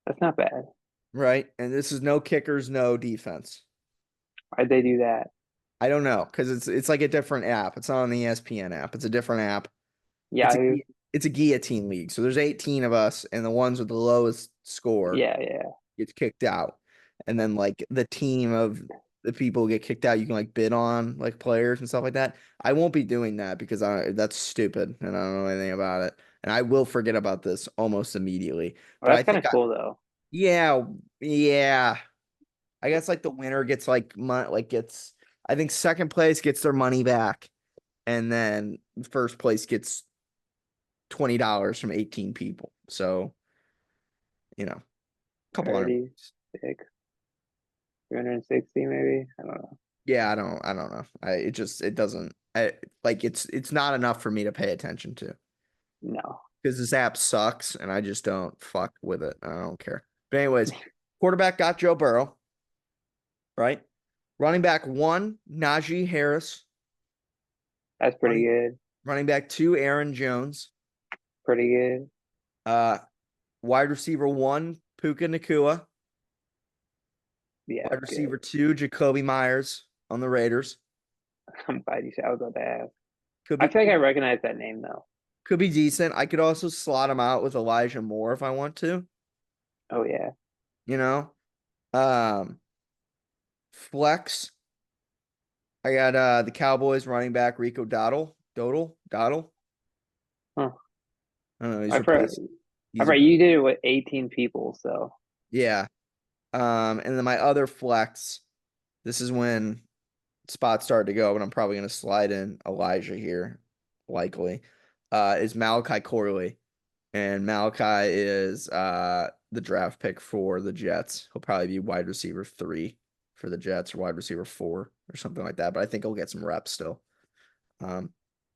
That's not bad. right? And this is no kickers, no defense. Why'd they do that? I don't know because it's like a different app. It's not on the ESPN app. It's a different app. It's a Yahoo. it's a guillotine league. So there's 18 of us, and the ones with the lowest score Yeah. gets kicked out. And then like the team of the people who get kicked out, you can like bid on like players and stuff like that. I won't be doing that because that's stupid and I don't know anything about it. And I will forget about this almost immediately. Well, But I that's kind think of cool though. yeah. I guess like the winner gets gets I think second place gets their money back, and then first place gets $20 from 18 people. So, a couple hundred. 36, 360 maybe. I don't know. Yeah, I don't know. It doesn't it's not enough for me to pay attention to No. because this app sucks and I just don't fuck with it. I don't care. But anyways, quarterback got Joe Burrow, right? Running back 1, Najee Harris. That's pretty good. Running back 2, Aaron Jones. Pretty good. Wide receiver 1, Puka Nacua. Yeah. Wide receiver 2, Jacoby Myers on the Raiders. I'm glad you said I was about to ask. Could I be feel like I recognize that name though. could be decent. I could also slot him out with Elijah Moore if I want to. Oh yeah. You know, flex. I got the Cowboys running back Rico Dowdle. Huh. I don't know. He's I forgot. replaced. I He's forgot you did it with 18 people, so yeah. And then my other flex. This is when spots started to go, but I'm probably gonna slide in Elijah here, likely. Is Malachi Corley. And Malachi is the draft pick for the Jets. He'll probably be wide receiver 3 for the Jets or wide receiver 4 or something like that. But I think he'll get some reps still.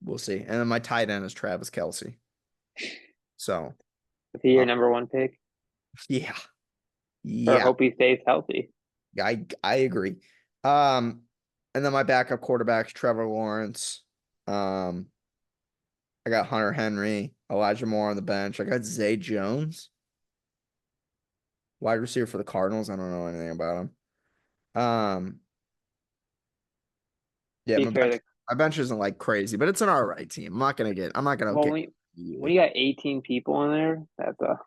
We'll see. And then my tight end is Travis Kelce. So is he your uh, number 1 pick? yeah. Or Yeah. hope he stays healthy. I agree. Um, and then my backup quarterback's Trevor Lawrence. I got Hunter Henry, Elijah Moore on the bench. I got Zay Jones, wide receiver for the Cardinals. I don't know anything about him. Yeah, Be fair, my bench isn't like crazy, but it's an all right team. I'm not gonna well, get when you got 18 people in there, that's a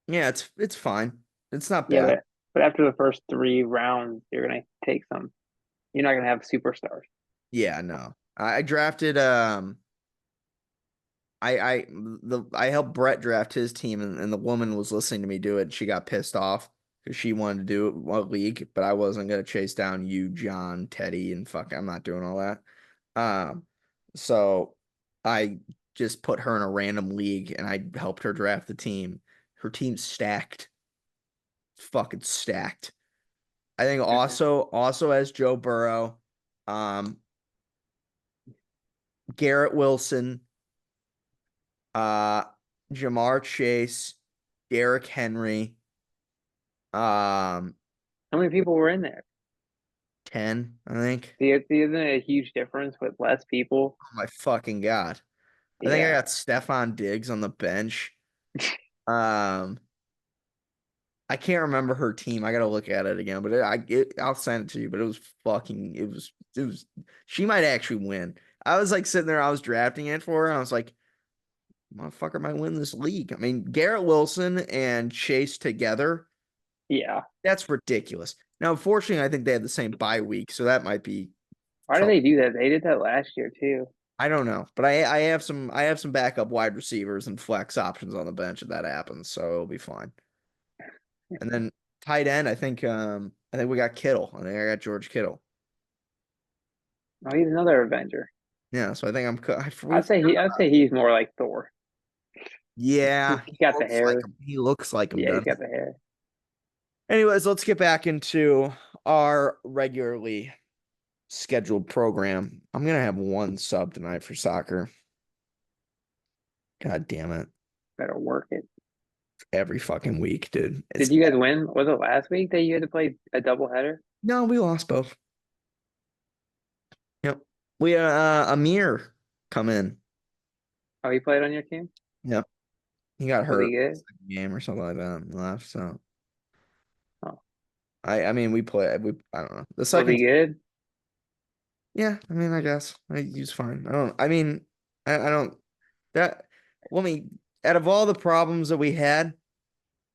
yeah, it's fine. It's not yeah. bad. But after the first 3 rounds, you're gonna take some. You're not gonna have superstars. Yeah, no. I drafted I helped Brett draft his team and the woman was listening to me do it. She got pissed off because she wanted to do it one league, but I wasn't gonna chase down you, John, Teddy, and fuck. I'm not doing all that. So I just put her in a random league and I helped her draft the team. Her team's stacked, fucking stacked. I think also as Joe Burrow, um, Garrett Wilson, uh, Jamar Chase, Derrick Henry, um, How many people were in there? 10, I think. Isn't it a huge difference with less people? Oh my fucking God. I think I Yeah, got Stefan Diggs on the bench. Um, I can't remember her team. I gotta look at it again, but I'll send it to you. But it was. She might actually win. I was like sitting there, I was drafting it for her, and I was like, motherfucker might win this league. I mean, Garrett Wilson and Chase together, yeah. that's ridiculous. Now, unfortunately, I think they have the same bye week, so that might be Why do trouble. they do that? They did that last year too. I don't know, but I have some backup wide receivers and flex options on the bench if that happens, so it'll be fine. And then tight end, I think we got Kittle. I think I got George Kittle. Oh, he's another Avenger. Yeah, so I think I'd say he's more like Thor. yeah, He got the hair. he looks like him, Yeah, he's doesn't got he? the hair. Anyways, let's get back into our regularly scheduled program. I'm gonna have one sub tonight for soccer. God damn it. Better work it. Every fucking week, dude. Did you guys win? Was it last week that you had to play a doubleheader? No, we lost both. Yep. We Amir come in. Oh, he played on your team? Yep. He got Was hurt he good? second game or something like that and left. So Oh, I mean we I don't know. The was second he good? yeah, I mean I guess he's fine. I don't that let me out of all the problems that we had,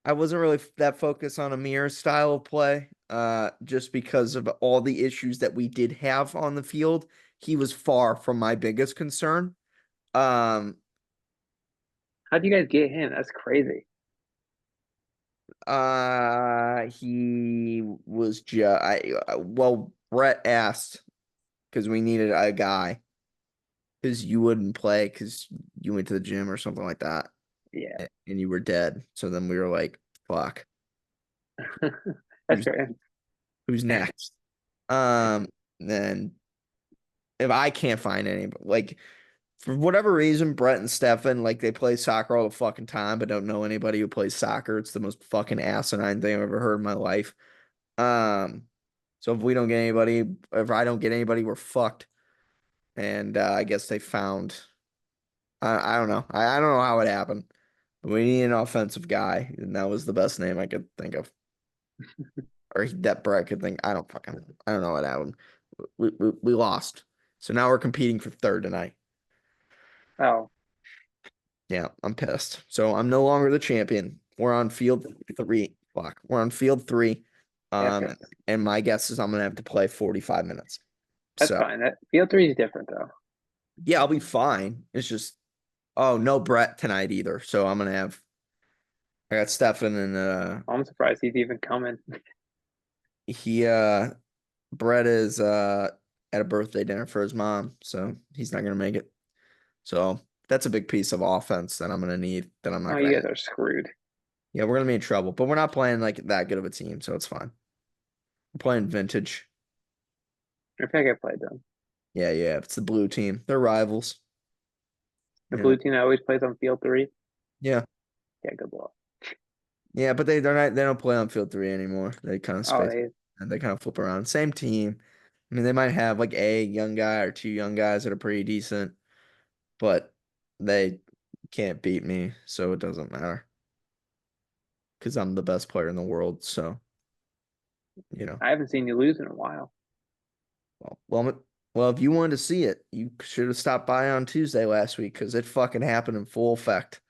I wasn't really that focused on Amir's style of play, just because of all the issues that we did have on the field. He was far from my biggest concern. Um, How'd you guys get him? That's crazy. he was just well, Brett asked because we needed a guy because you wouldn't play because you went to the gym or something like that Yeah, and you were dead. So then we were like, fuck, that's who's fair. who's next? Then if I can't find anybody, like for whatever reason, Brett and Stefan, like they play soccer all the fucking time, but don't know anybody who plays soccer. It's the most fucking asinine thing I've ever heard in my life. Um, so if I don't get anybody, we're fucked. And I guess they found, I don't know. I don't know how it happened. But we need an offensive guy, and that was the best name I could think of. Or that Brett could think. I don't know what happened. We lost. So now we're competing for third tonight. Oh, Yeah, I'm pissed. So I'm no longer the champion. We're on field 3. Fuck. We're on field 3. F it. And my guess is I'm gonna have to play 45 minutes. That's So fine. That field three is different though. yeah, I'll be fine. It's just no Brett tonight either. So I got Stefan and I'm surprised he's even coming. he Brett is at a birthday dinner for his mom, so he's not gonna make it. So that's a big piece of offense that I'm gonna need that I'm Oh, not gonna you have. guys are screwed. Yeah, we're gonna be in trouble, but we're not playing like that good of a team, so it's fine. We're playing vintage. I think I played them. Yeah, it's the blue team. They're rivals. The Yeah. blue team that always plays on field three. Yeah. Yeah, good luck. Yeah, but they don't play on field three anymore. They kind of Oh, space and they kind of flip around. Same team. I mean, they might have like a young guy or two young guys that are pretty decent, but they can't beat me, so it doesn't matter. Because I'm the best player in the world, so you know. I haven't seen you lose in a while. Well, if you wanted to see it, you should have stopped by on Tuesday last week because it fucking happened in full effect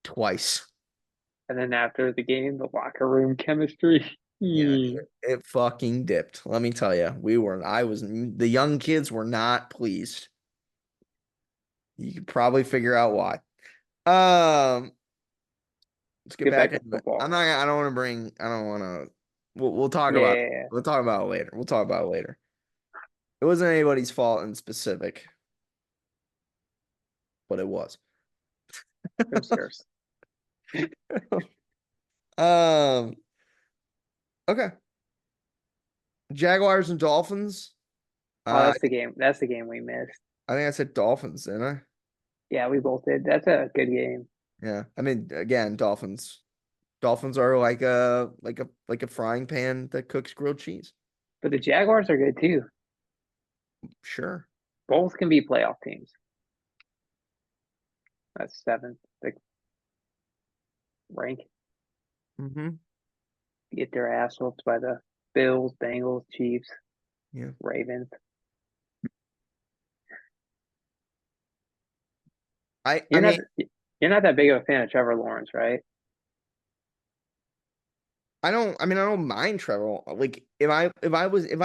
twice. And then after the game, the locker room chemistry. Yeah, Hmm. it fucking dipped. Let me tell you, the young kids were not pleased. You could probably figure out why. Um, let's get Get back back to into it. football. I don't want to bring. I don't want to. We'll talk about. Yeah, We'll talk about it later. We'll talk about it later. It wasn't anybody's fault in specific, but it was. it was yours. Um. Okay. Jaguars and Dolphins. Oh, Uh, that's the game. That's the game we missed. I think I said Dolphins, didn't I? Yeah, we both did. That's a good game. Yeah. I mean, again, Dolphins. Dolphins are like a frying pan that cooks grilled cheese. But the Jaguars are good too. Sure. Both can be playoff teams. That's seventh. The rank. Mm-hmm. Get their ass whooped by the Bills, Bengals, Chiefs, Yeah. Ravens. I You're not mean, you're not that big of a fan of Trevor Lawrence, right? I don't mind Trevor. Like if I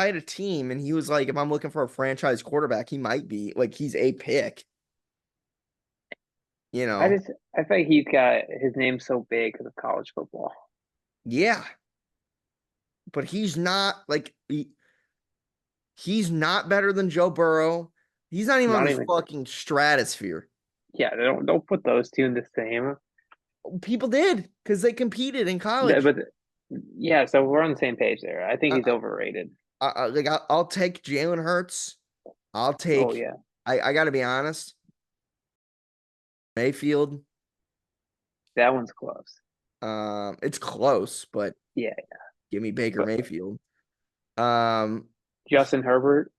had a team and he was like, if I'm looking for a franchise quarterback, he might be like he's a pick. You know? I feel like he's got his name so big because of college football. Yeah. But he's not like he's not better than Joe Burrow. He's not even on Not the even fucking stratosphere. yeah, they don't put those two in the same. People did because they competed in college. But yeah, so we're on the same page there. I think I, he's overrated. I'll take Jalen Hurts. I'll Oh take. yeah. I got to be honest. Mayfield. That one's close. It's close, but Yeah. give me Baker But Mayfield. Um, Justin Herbert,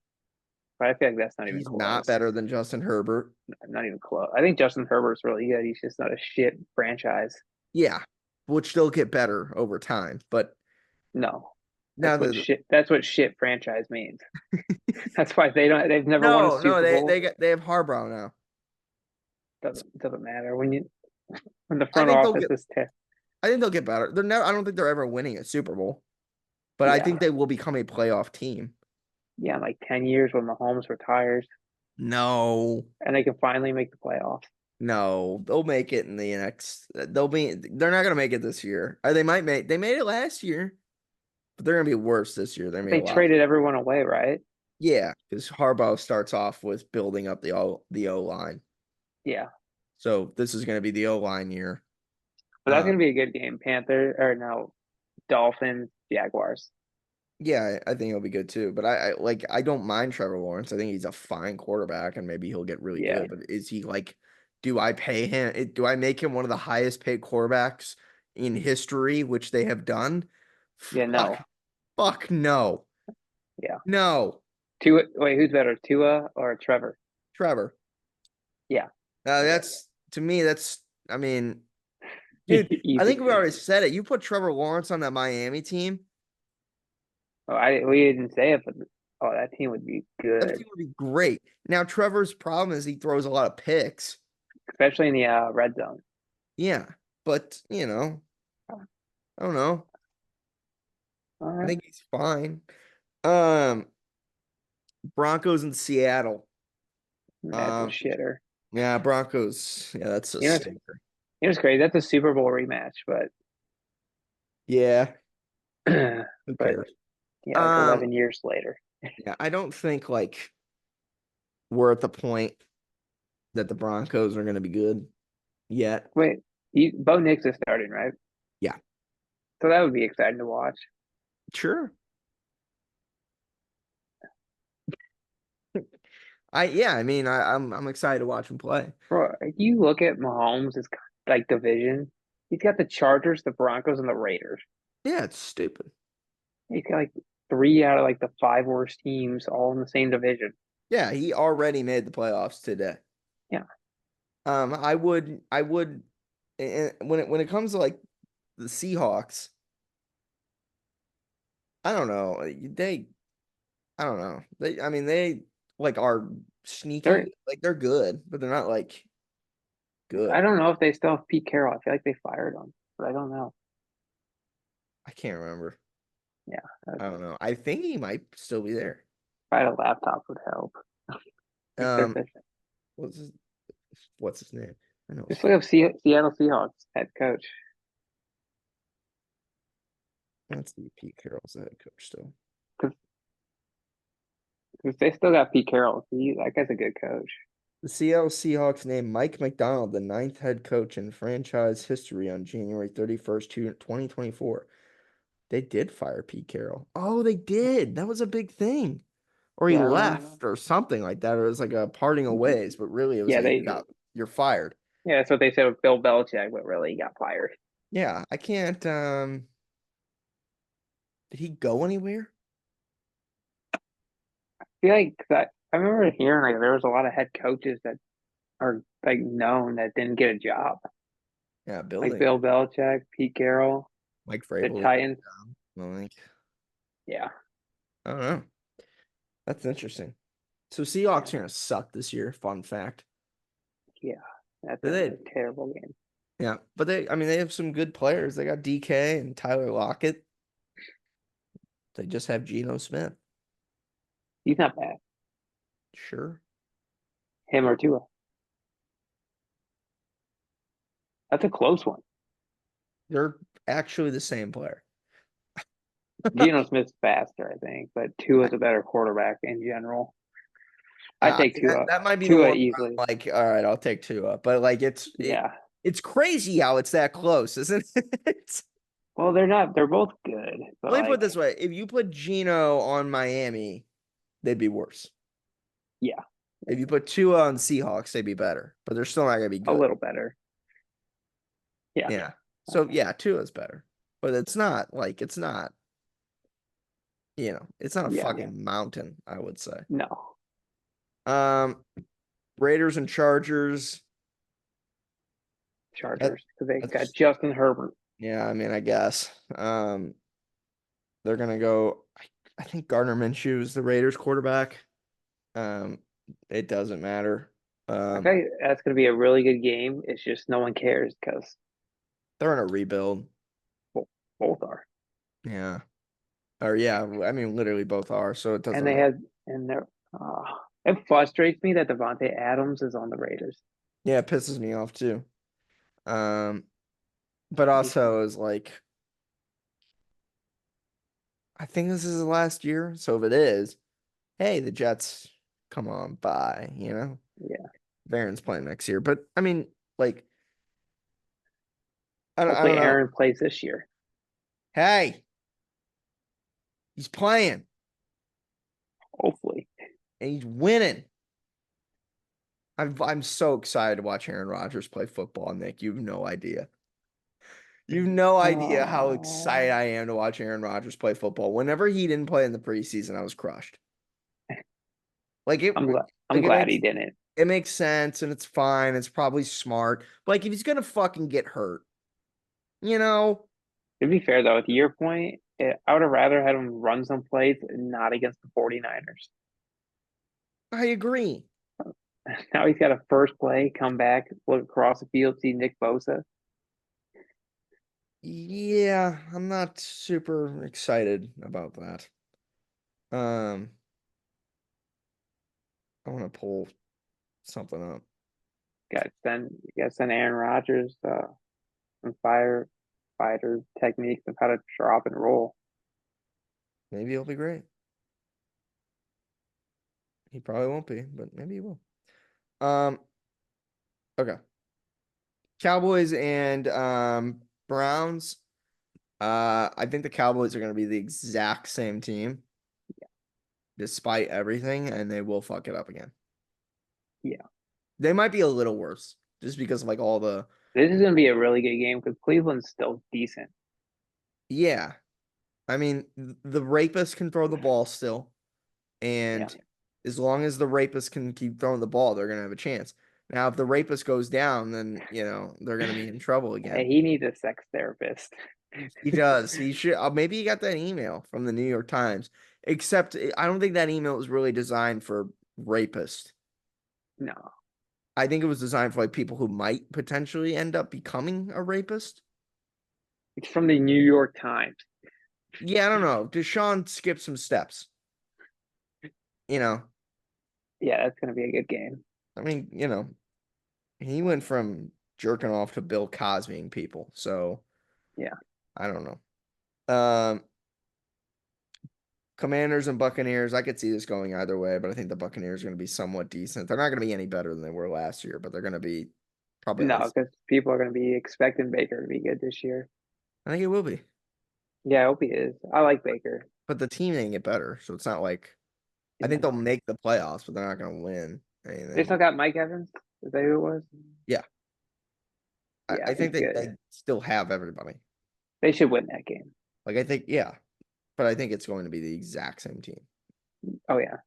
but I feel like that's not even he's not close. better than Justin Herbert. Not even close. I think Justin Herbert's really good. He's just not a shit franchise. Yeah, which they'll get better over time. But No. now That's what shit franchise means. That's why they've never won a no, Super Bowl. they have Harbaugh now. Doesn't matter when the I front think they'll office get. is I think they'll get better. They're never. I don't think they're ever winning a Super Bowl, but I yeah. think they will become a playoff team. Yeah, in like 10 years when Mahomes retires No, and they can finally make the playoffs. no, they'll make it in the next. They're not gonna make it this year. Or they might make. They made it last year, but they're gonna be worse this year. They're gonna be They a lot. traded everyone away, right? Yeah, because Harbaugh starts off with building up the O line. Yeah. So this is gonna be the O line year. But that's gonna be a good game. Dolphins, Jaguars. Yeah, I think it'll be good too. But I don't mind Trevor Lawrence. I think he's a fine quarterback and maybe he'll get really Yeah. good. But is he like, do I pay him? Do I make him one of the highest paid quarterbacks in history, which they have done? Yeah, no. Fuck no. Yeah. No. Who's better, Tua or Trevor? Trevor. Yeah. That's to me, I mean, dude, I think we already said it. You put Trevor Lawrence on that Miami team. We didn't say it, but that team would be That good, team would be great. Now, Trevor's problem is he throws a lot of picks. especially in the red zone. Yeah, but I don't know. All I right. think he's fine. Um, Broncos in Seattle. That's a Um, shitter. yeah, Broncos. Yeah, that's a You know, stinker. it was crazy. That's a Super Bowl rematch, but Yeah, who but cares? yeah, like Um, 11 years later. yeah, I don't think like we're at the point that the Broncos are going to be good yet. Wait, Bo Nix is starting, right? Yeah, So that would be exciting to watch. sure. I mean, I'm excited to watch him play. Bro, if you look at Mahomes' like division, he's got the Chargers, the Broncos, and the Raiders. Yeah, it's stupid. He's got like three out of like the five worst teams all in the same division. Yeah, he already made the playoffs today. Yeah. I would, when it comes to like the Seahawks, I don't know. I don't know. I mean, they like are They're sneaky, like they're good, but they're not like I good. don't know if they still have Pete Carroll. I feel like they fired him, but I don't know. I can't remember. Yeah. If I don't know. I think he might still be there. I had a laptop would help. Keep their Um, efficient. what's his, what's his name? I know. Just look up Seattle Seahawks head coach. Let's see. Pete Carroll's the head coach still. Because they still got Pete Carroll. That guy's a good coach. The Seattle Seahawks named Mike McDonald the ninth head coach in franchise history on January 31st, 2024. They did fire Pete Carroll. Oh, they did. That was a big thing. Or he Yeah, I remember. left or something like that. Or it was like a parting of ways, but really it was Yeah, like you're fired. yeah, that's what they said with Bill Belichick, but really he got fired. Yeah, I can't did he go anywhere? I feel like that I remember hearing like there was a lot of head coaches that are like known that didn't get a job. Yeah, Like building. Bill Belichick, Pete Carroll, Mike the Vrabel. Titans. Like, Yeah. I don't know. That's interesting. So Yeah. Seahawks are gonna suck this year. Fun fact. Yeah. That's But gonna be they, a terrible game. yeah, but I mean, they have some good players. They got DK and Tyler Lockett. They just have Geno Smith. He's not bad. Sure. Him or Tua. That's a close one. They're actually the same player. Geno Smith's faster, I think, but Tua's a better quarterback in general. I I take mean, that, Tua. that might be the Tua one where easily. I'm like, all right, I'll take Tua. But like Yeah. it's crazy how it's that close, isn't it? Well, they're not. They're both good, but Let me put it like, this way. If you put Geno on Miami, they'd be worse. yeah, If you put Tua on Seahawks, they'd be better. But they're still not gonna be a good. little better. Yeah. Yeah. So yeah, Tua's better. But it's not, it's not a Yeah. fucking mountain, I would say. No. Um Raiders and Chargers. That, Chargers because they got that's Justin Herbert. yeah, I mean, I guess. They're gonna go. I think Gardner Minshew is the Raiders quarterback. Um, it doesn't matter. I feel like that's going to be a really good game. It's just no one cares because They're in a rebuild. both are, Yeah. Or yeah, I mean, literally both are. So it and doesn't they matter. had and they're. It frustrates me that Devontae Adams is on the Raiders. Yeah, it pisses me off too. Um, but He's, also is like, I think this is the last year. So if it is, hey, the Jets, come on by. yeah. Baron's playing next year. But I mean, like, I Hopefully, don't know. Aaron plays this year. Hey, he's playing Hopefully, and he's winning. I'm so excited to watch Aaron Rodgers play football, Nick. You have no idea. You have no idea how excited oh, I am to watch Aaron Rodgers play football. Whenever he didn't play in the preseason, I was crushed. Like it, I'm glad. I'm like it glad makes he didn't. it makes sense and it's fine. It's probably smart. But like if he's gonna fucking get hurt, you know, To be fair though, to your point, I would have rather had him run some plays, not against the 49ers. I agree. Now he's got a first play, come back, look across the field, see Nick Bosa. Yeah, I'm not super excited about that. Um, I want to pull something up. You gotta send Aaron Rodgers some fighter techniques of how to drop and roll. Maybe it'll be great. He probably won't be, but maybe he will. Okay. Cowboys and Browns. I think the Cowboys are going to be the exact same team, despite everything, and they will fuck it up again. Yeah. They might be a little worse just because of like all the This is gonna be a really good game because Cleveland's still decent. yeah. I mean, the rapist can throw the ball still, Yeah. and as long as the rapist can keep throwing the ball, they're gonna have a chance. Now, if the rapist goes down, then they're gonna be in trouble Hey, again. he needs a sex therapist. He does. He should. Maybe he got that email from the New York Times. Except, I don't think that email was really designed for rapist. No. I think it was designed for like people who might potentially end up becoming a rapist. It's from the New York Times. Yeah, I don't know. Deshaun skipped some steps. Yeah, that's gonna be a good game. I mean, he went from jerking off to Bill Cosbying people. So Yeah. I don't know. Commanders and Buccaneers. I could see this going either way, but I think the Buccaneers are going to be somewhat decent. They're not going to be any better than they were last year, but they're going to be probably at No, least. because people are gonna be expecting Baker to be good this year. I think it will be, Yeah, I hope he is. I like Baker. but the team ain't get better, so it's not like I think No. they'll make the playoffs, but they're not going to win They anything. still got Mike Evans. Is that who it was? Yeah, Yeah, I think he's they good. still have everybody. They should win that game. Like I think, yeah, but I think it's going to be the exact same team. Oh yeah.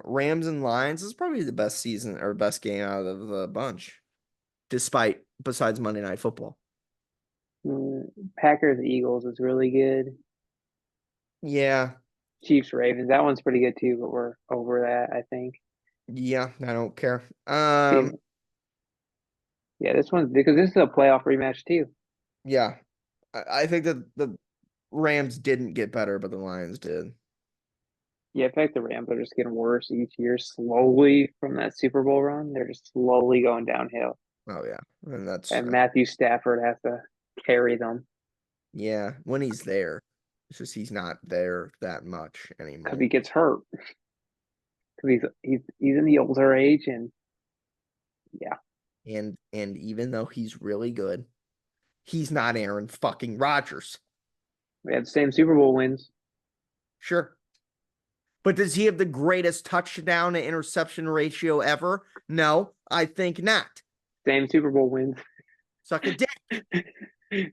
Rams and Lions is probably the best season or best game out of the bunch, besides Monday Night Football. Packers Eagles is really good. Yeah, Chiefs Ravens. That one's pretty good too, but we're over that, I think. yeah, I don't care. See, yeah, this one's because this is a playoff rematch too. Yeah, I think that the Rams didn't get better, but the Lions did. Yeah, in fact, the Rams are just getting worse each year slowly from that Super Bowl run. They're just slowly going downhill. Oh yeah, and And Matthew Stafford has to carry them yeah. When he's there, it's just he's not there that much because anymore. he gets hurt. Because he's in the older age, and yeah, And even though he's really good, he's not Aaron fucking Rodgers. we had the same Super Bowl wins. Sure. But does he have the greatest touchdown to interception ratio ever? No, I think not. Same Super Bowl wins. Suck a dick.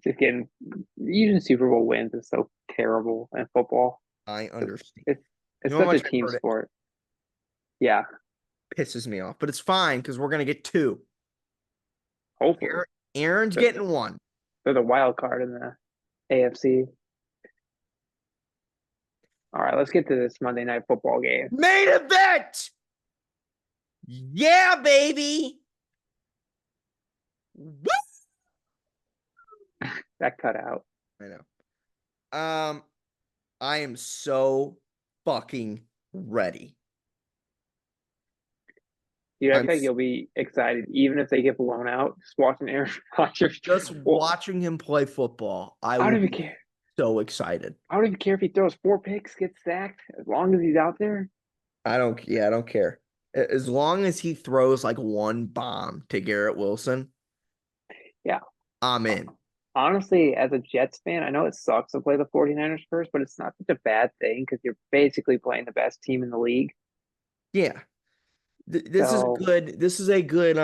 Just kidding. Using Super Bowl wins is so terrible in football. I understand. It's You know how such a much I team heard it sport. Yeah, pisses me off, but it's fine because we're gonna get two. hopefully Aaron's But- getting one. they're the wild card in the AFC. All right, let's get to this Monday Night Football game. Main event. Yeah, baby. Woo! That cut out. I know. I am so fucking ready. Dude, I I'm think you'll be excited even if they get blown out. Just watching Aaron Rodgers. just Well, watching him play football. I I don't will even be care. so excited. I don't even care if he throws 4 picks, gets sacked, as long as he's out there. I don't care. As long as he throws like one bomb to Garrett Wilson, Yeah. I'm in. Honestly, as a Jets fan, I know it sucks to play the 49ers first, but it's not such a bad thing because you're basically playing the best team in the league. Yeah. This So, is a good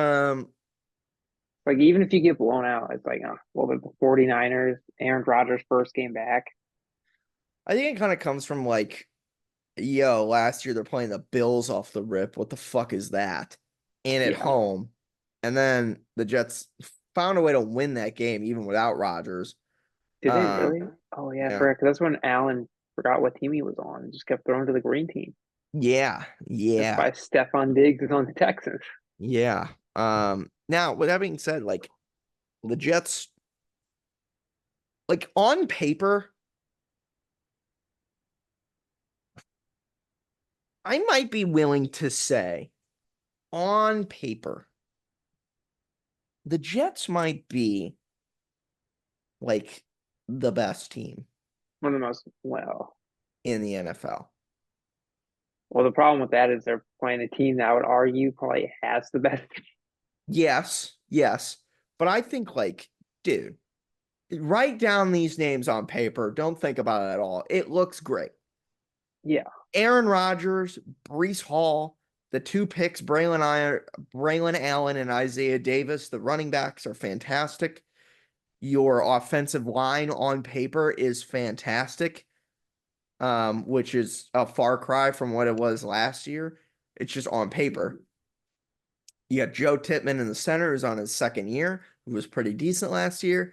like, even if you get blown out, it's like, well, the 49ers, Aaron Rodgers' first game back. I think it kind of comes from like, last year they're playing the Bills off the rip. What the fuck is that? And at Yeah. home. And then the Jets found a way to win that game even without Rodgers. Did they really? Oh, yeah, yeah. because that's when Allen forgot what team he was on and just kept throwing to the green team. Yeah. That's why Stephon Diggs is on the Texans. Yeah. Now, with that being said, like the Jets, like on paper, I might be willing to say, on paper, the Jets might be like the best team One of the most well. in the NFL. Well, the problem with that is they're playing a team that I would argue probably has the best. Yes, yes. But I think, like, dude, write down these names on paper. Don't think about it at all. It looks great. Yeah, Aaron Rodgers, Brees Hall, the two picks, Braylon Allen and Isaiah Davis, the running backs are fantastic. Your offensive line on paper is fantastic, which is a far cry from what it was last year. It's just on paper. You got Joe Tippmann in the center, who's on his second year, who was pretty decent last year.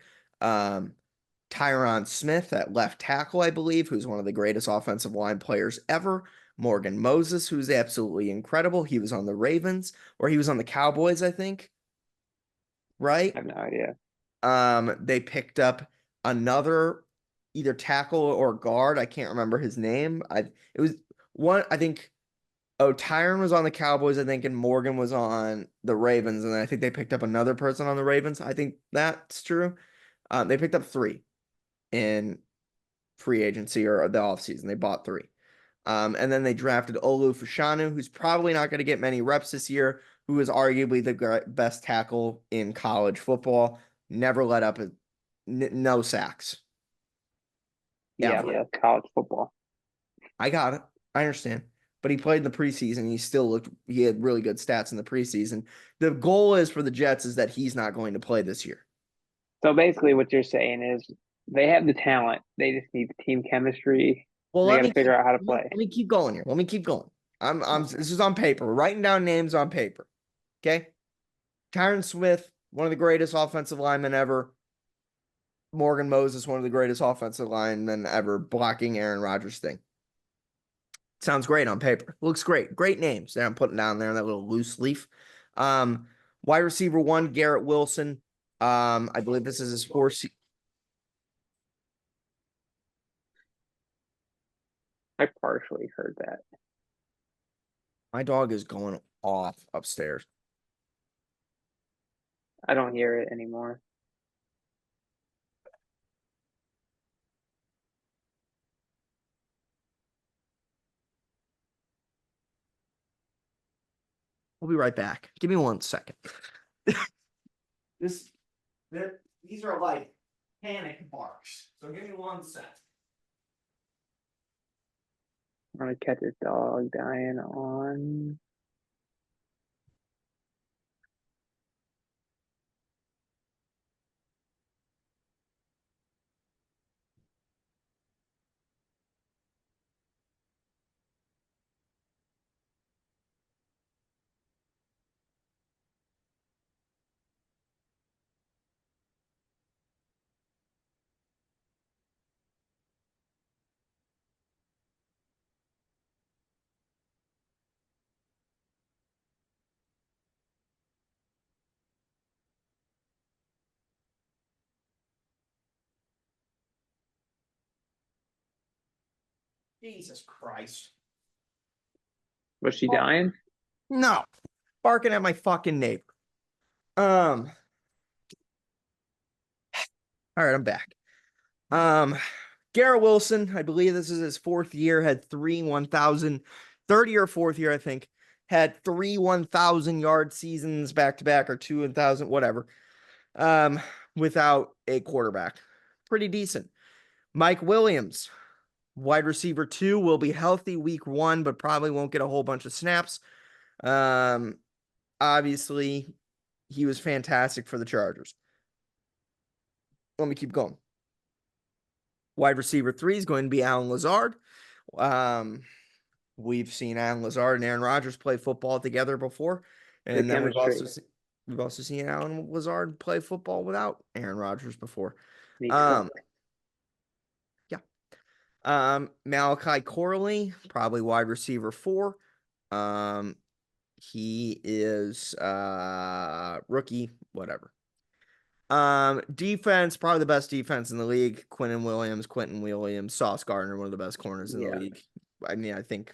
Tyron Smith at left tackle, I believe, who's one of the greatest offensive line players ever. Morgan Moses, who's absolutely incredible. He was on the Ravens, or he was on the Cowboys, I think. Right? I have no idea. They picked up another either tackle or guard. I can't remember his name. It was one, I think. Oh, Tyron was on the Cowboys, I think, and Morgan was on the Ravens, and then I think they picked up another person on the Ravens. I think that's true. They picked up 3 in free agency or the offseason. They bought 3. And then they drafted Olu Fashanu, who's probably not going to get many reps this year, who is arguably the best tackle in college football. Never let up no sacks. Yeah, Ever. yeah, college football. I got it. I understand. But he played in the preseason. He had really good stats in the preseason. The goal is for the Jets is that he's not going to play this year. So basically, what you're saying is they have the talent. They just need the team chemistry. Well, They got to figure out how to play. Let me keep going here. Let me keep going. This is on paper. We're writing down names on paper. Okay. Tyron Smith, one of the greatest offensive linemen ever. Morgan Moses, one of the greatest offensive linemen ever, blocking Aaron Rodgers' thing. Sounds great on paper. Looks great. Great names that I'm putting down there in that little loose leaf. Wide receiver 1, Garrett Wilson. I believe this is his 4th. I partially heard that. My dog is going off upstairs. I don't hear it anymore. We'll be right back. Give me 1 second. These are like panic barks. So give me 1 second. I'm gonna catch a dog dying on. Jesus Christ. Was she dying? No. Barking at my fucking neighbor. All right, I'm back. Garrett Wilson, I believe this is his 4th year, had 3 1,000, 30 or 4th year, I think, had 3 1,000 yard seasons back to back or 2 1,000, whatever, without a quarterback. Pretty decent. Mike Williams, wide receiver 2, will be healthy week 1, but probably won't get a whole bunch of snaps. Obviously, he was fantastic for the Chargers. Let me keep going. Wide receiver 3 is going to be Allen Lazard. We've seen Allen Lazard and Aaron Rodgers play football together before. And then we've also seen Allen Lazard play football without Aaron Rodgers before. Yeah. Malachi Corley, probably wide receiver 4. He is rookie, whatever. Defense, probably the best defense in the league. Quentin Williams, Sauce Gardner, one of the best corners in the league. I mean, I think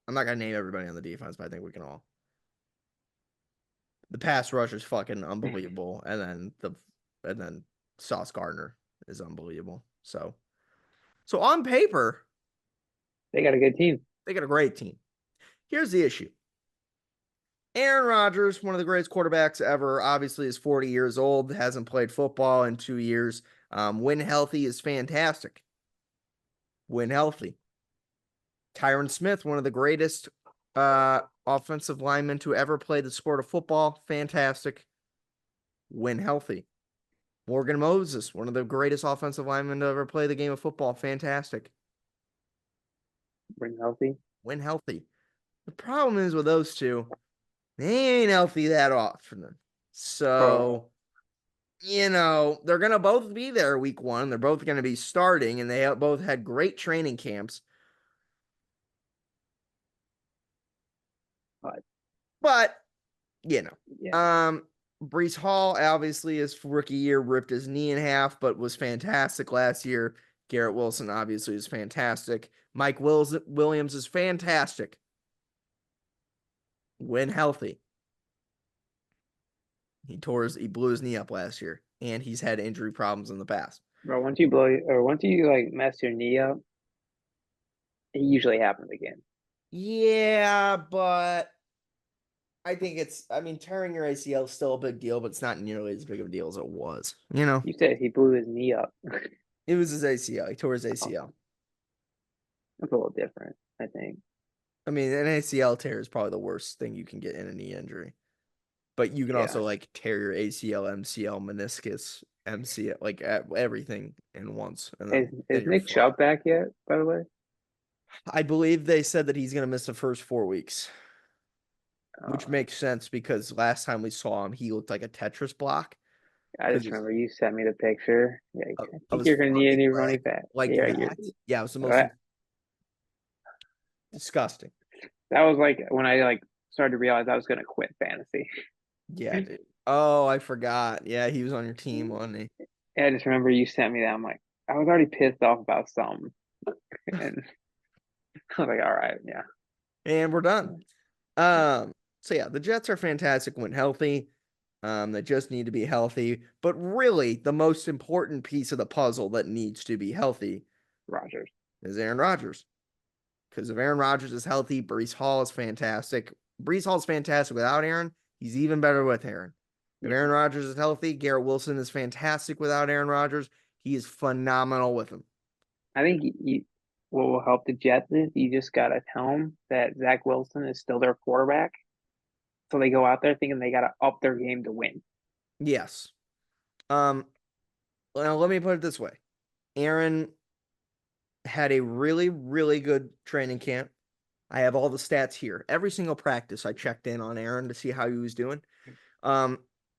I'm not gonna name everybody on the defense, but I think we can all. The pass rush is fucking unbelievable, and then Sauce Gardner is unbelievable. So on paper, They got a good team. they got a great team. Here's the issue. Aaron Rodgers, one of the greatest quarterbacks ever, obviously is 40 years old, hasn't played football in 2 years. When healthy is fantastic. When healthy. Tyron Smith, one of the greatest offensive linemen to ever play the sport of football, fantastic. When healthy. Morgan Moses, one of the greatest offensive linemen to ever play the game of football, fantastic. Bring healthy. When healthy. The problem is with those two, they ain't healthy that often. So, they're going to both be there week 1. They're both going to be starting, and they both had great training camps. But Yeah. Breece Hall, obviously, his rookie year ripped his knee in half, but was fantastic last year. Garrett Wilson, obviously, is fantastic. Mike Williams is fantastic when healthy. He blew his knee up last year, and he's had injury problems in the past. Bro, once you like mess your knee up, it usually happens again. Yeah, but I think tearing your ACL is still a big deal, but it's not nearly as big of a deal as it was. You said he blew his knee up. It was his ACL. He tore his ACL. That's a little different, I think. An ACL tear is probably the worst thing you can get in a knee injury. But you can also tear your ACL, MCL, meniscus, MCL, everything in once. And is Nick Chubb back yet, by the way? I believe they said that he's going to miss the first 4 weeks, which makes sense because last time we saw him, he looked like a Tetris block. I just remember you sent me the picture. Yeah, I think you're going to need any running back. Yeah, it was the most disgusting. That was when I started to realize I was going to quit fantasy. Yeah, dude. Oh, I forgot. Yeah, he was on your team, wasn't he? Yeah, I just remember you sent me that. I'm like, I was already pissed off about something. And I was like, all right, yeah. And we're done. So yeah, the Jets are fantastic when healthy. They just need to be healthy. But really, the most important piece of the puzzle that needs to be healthy is Aaron Rodgers. Because if Aaron Rodgers is healthy, Breece Hall is fantastic. Breece Hall is fantastic without Aaron. He's even better with Aaron. If Aaron Rodgers is healthy, Garrett Wilson is fantastic without Aaron Rodgers. He is phenomenal with him. I think what will help the Jets is you just got to tell them that Zach Wilson is still their quarterback. So they go out there thinking they got to up their game to win. Yes. Well, let me put it this way. Aaron had a really, really good training camp. I have all the stats here. Every single practice I checked in on Aaron to see how he was doing.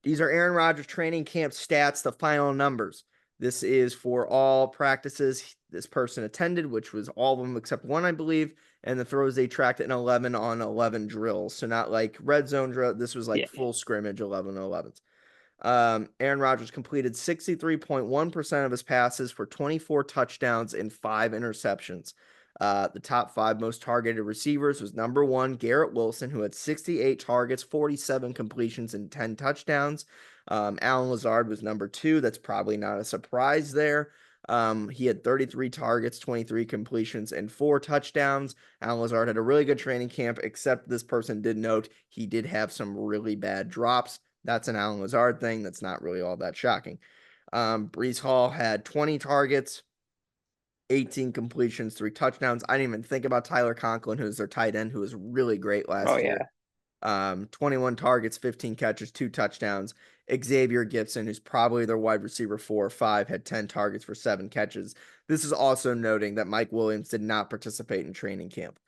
These are Aaron Rodgers training camp stats, the final numbers. This is for all practices this person attended, which was all of them except one, I believe, and the throws they tracked an 11 on 11 drills. So not like red zone drill. This was full scrimmage 11 on 11s. Aaron Rodgers completed 63.1% of his passes for 24 touchdowns and 5 interceptions. The top 5 most targeted receivers was number 1, Garrett Wilson, who had 68 targets, 47 completions, and 10 touchdowns. Allen Lazard was number 2. That's probably not a surprise there. He had 33 targets, 23 completions, and 4 touchdowns. Allen Lazard had a really good training camp, except this person did note he did have some really bad drops. That's an Allen Lazard thing. That's not really all that shocking. Breece Hall had 20 targets, 18 completions, 3 touchdowns. I didn't even think about Tyler Conklin, who's their tight end, who was really great last year. 21 targets, 15 catches, 2 touchdowns. Xavier Gibson, who's probably their wide receiver 4 or 5, had 10 targets for 7 catches. This is also noting that Mike Williams did not participate in training camp.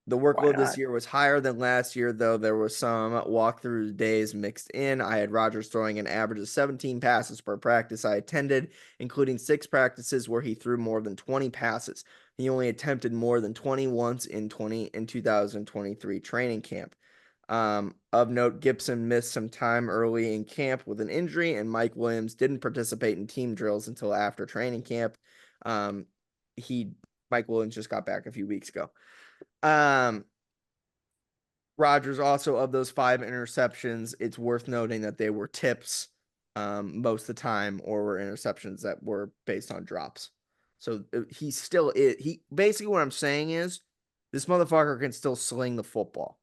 The workload this year was higher than last year, though there was some walkthrough days mixed in. I had Rodgers throwing an average of 17 passes per practice I attended, including 6 practices where he threw more than 20 passes. He only attempted more than 20 once in 2023 training camp. Of note, Gibson missed some time early in camp with an injury, and Mike Williams didn't participate in team drills until after training camp. Mike Williams just got back a few weeks ago. Rodgers also, of those 5 interceptions, it's worth noting that they were tips most of the time, or were interceptions that were based on drops. So he still is. He basically, what I'm saying is this motherfucker can still sling the football.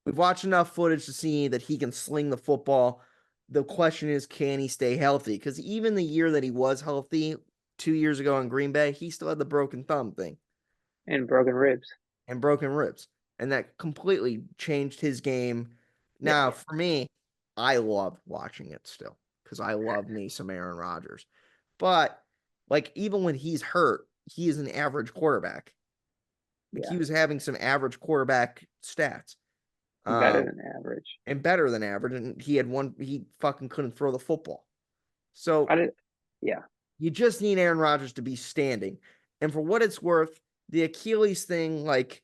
We've watched enough footage to see that he can sling the football. The question is, can he stay healthy? Because even the year that he was healthy 2 years ago in Green Bay, he still had the broken thumb thing And broken ribs. and broken ribs. And that completely changed his game. Now, for me, I love watching it still because I love me some Aaron Rodgers. But, like, even when he's hurt, he is an average quarterback. Like, he was having some average quarterback stats. Better than average. And better than average. And he fucking couldn't throw the football. So, you just need Aaron Rodgers to be standing. And for what it's worth, the Achilles thing, like,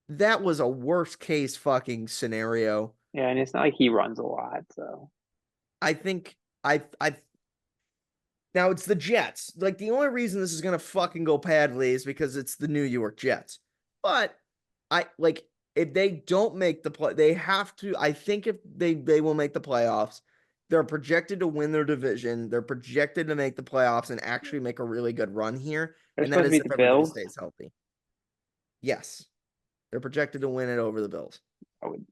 that was a worst case fucking scenario. Yeah, and it's not like he runs a lot, so I think now it's the Jets. Like, the only reason this is gonna fucking go badly is because it's the New York Jets. But if they don't make the play, they have to. I think if they will make the playoffs, they're projected to win their division. They're projected to make the playoffs and actually make a really good run here. they're And that supposed is to if beat the everybody Bills. stays healthy. Yes. They're projected to win it over the Bills. I would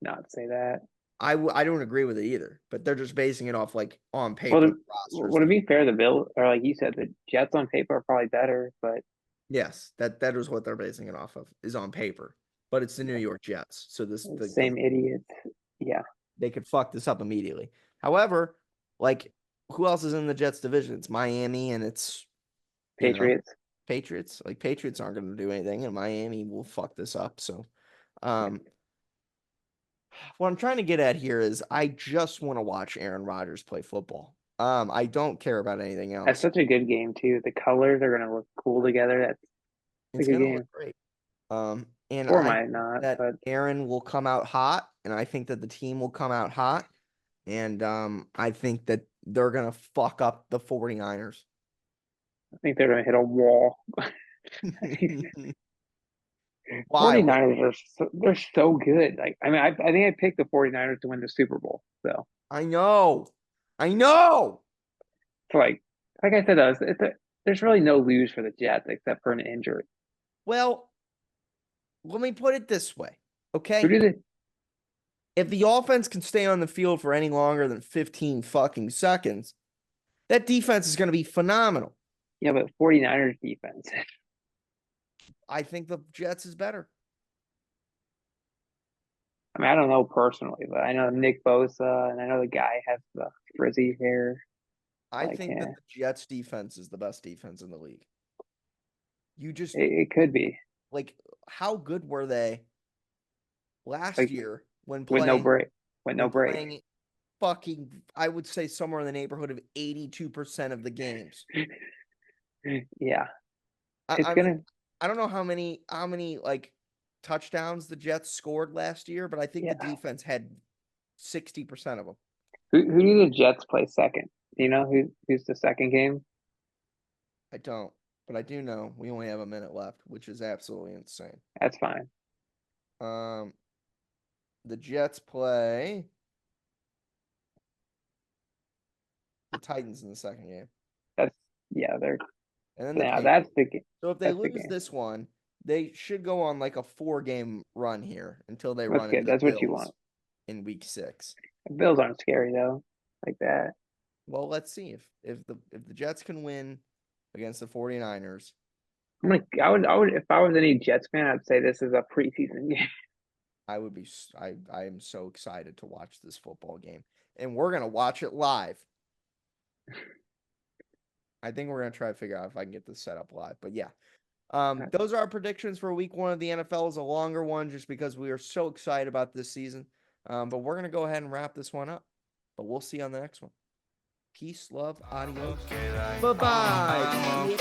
not say that. I don't agree with it either, but they're just basing it off like on paper. Well, to be fair, the Bills, or like you said, the Jets on paper are probably better, but yes, that is what they're basing it off of, is on paper. But it's the New York Jets, so the same idiots. Yeah, they could fuck this up immediately. However, like, who else is in the Jets division? It's Miami and it's Patriots. Patriots. Like, Patriots aren't going to do anything, and Miami will fuck this up. So, what I'm trying to get at here is I just want to watch Aaron Rodgers play football. I don't care about anything else. That's such a good game too. The colors are gonna look cool together. It's a good gonna game. look great. And Or I might think not, that but Aaron will come out hot, and I think that the team will come out hot, and I think that they're gonna fuck up the 49ers. I think they're gonna hit a wall. Why? 49ers they're so good. Like, I mean, I think I picked the 49ers to win the Super Bowl. So I know. so like I said, there's really no lose for the Jets except for an injury. Well, let me put it this way, okay? Who did it? If the offense can stay on the field for any longer than 15 fucking seconds, that defense is going to be phenomenal. Yeah, but 49ers defense. I think the Jets is better. I mean, I don't know personally, but I know Nick Bosa, and I know the guy has the frizzy hair. I think that the Jets defense is the best defense in the league. You just it could be. Like, how good were they last year when with no break? Playing fucking, I would say somewhere in the neighborhood of 82% of the games. Yeah, I don't know how many like touchdowns the Jets scored last year, but I think the defense had 60% of them. Who do the Jets play second? Do you know who's the second game? I don't, but I do know we only have a minute left, which is absolutely insane. That's fine. The Jets play the Titans in the second game. That's the game. So if they lose this one, they should go on like a 4-game run here until they run into That's the what you Bills want in week 6. The Bills aren't scary though, like that. Well, let's see if the Jets can win against the 49ers. I would if I was any Jets fan, I'd say this is a preseason game. I am so excited to watch this football game, and we're gonna watch it live. I think we're gonna try to figure out if I can get this set up live. But yeah, those are our predictions for week 1 of the NFL. Is a longer one just because we are so excited about this season. But we're gonna go ahead and wrap this one up. But we'll see you on the next one. Peace, love, adios, bye bye.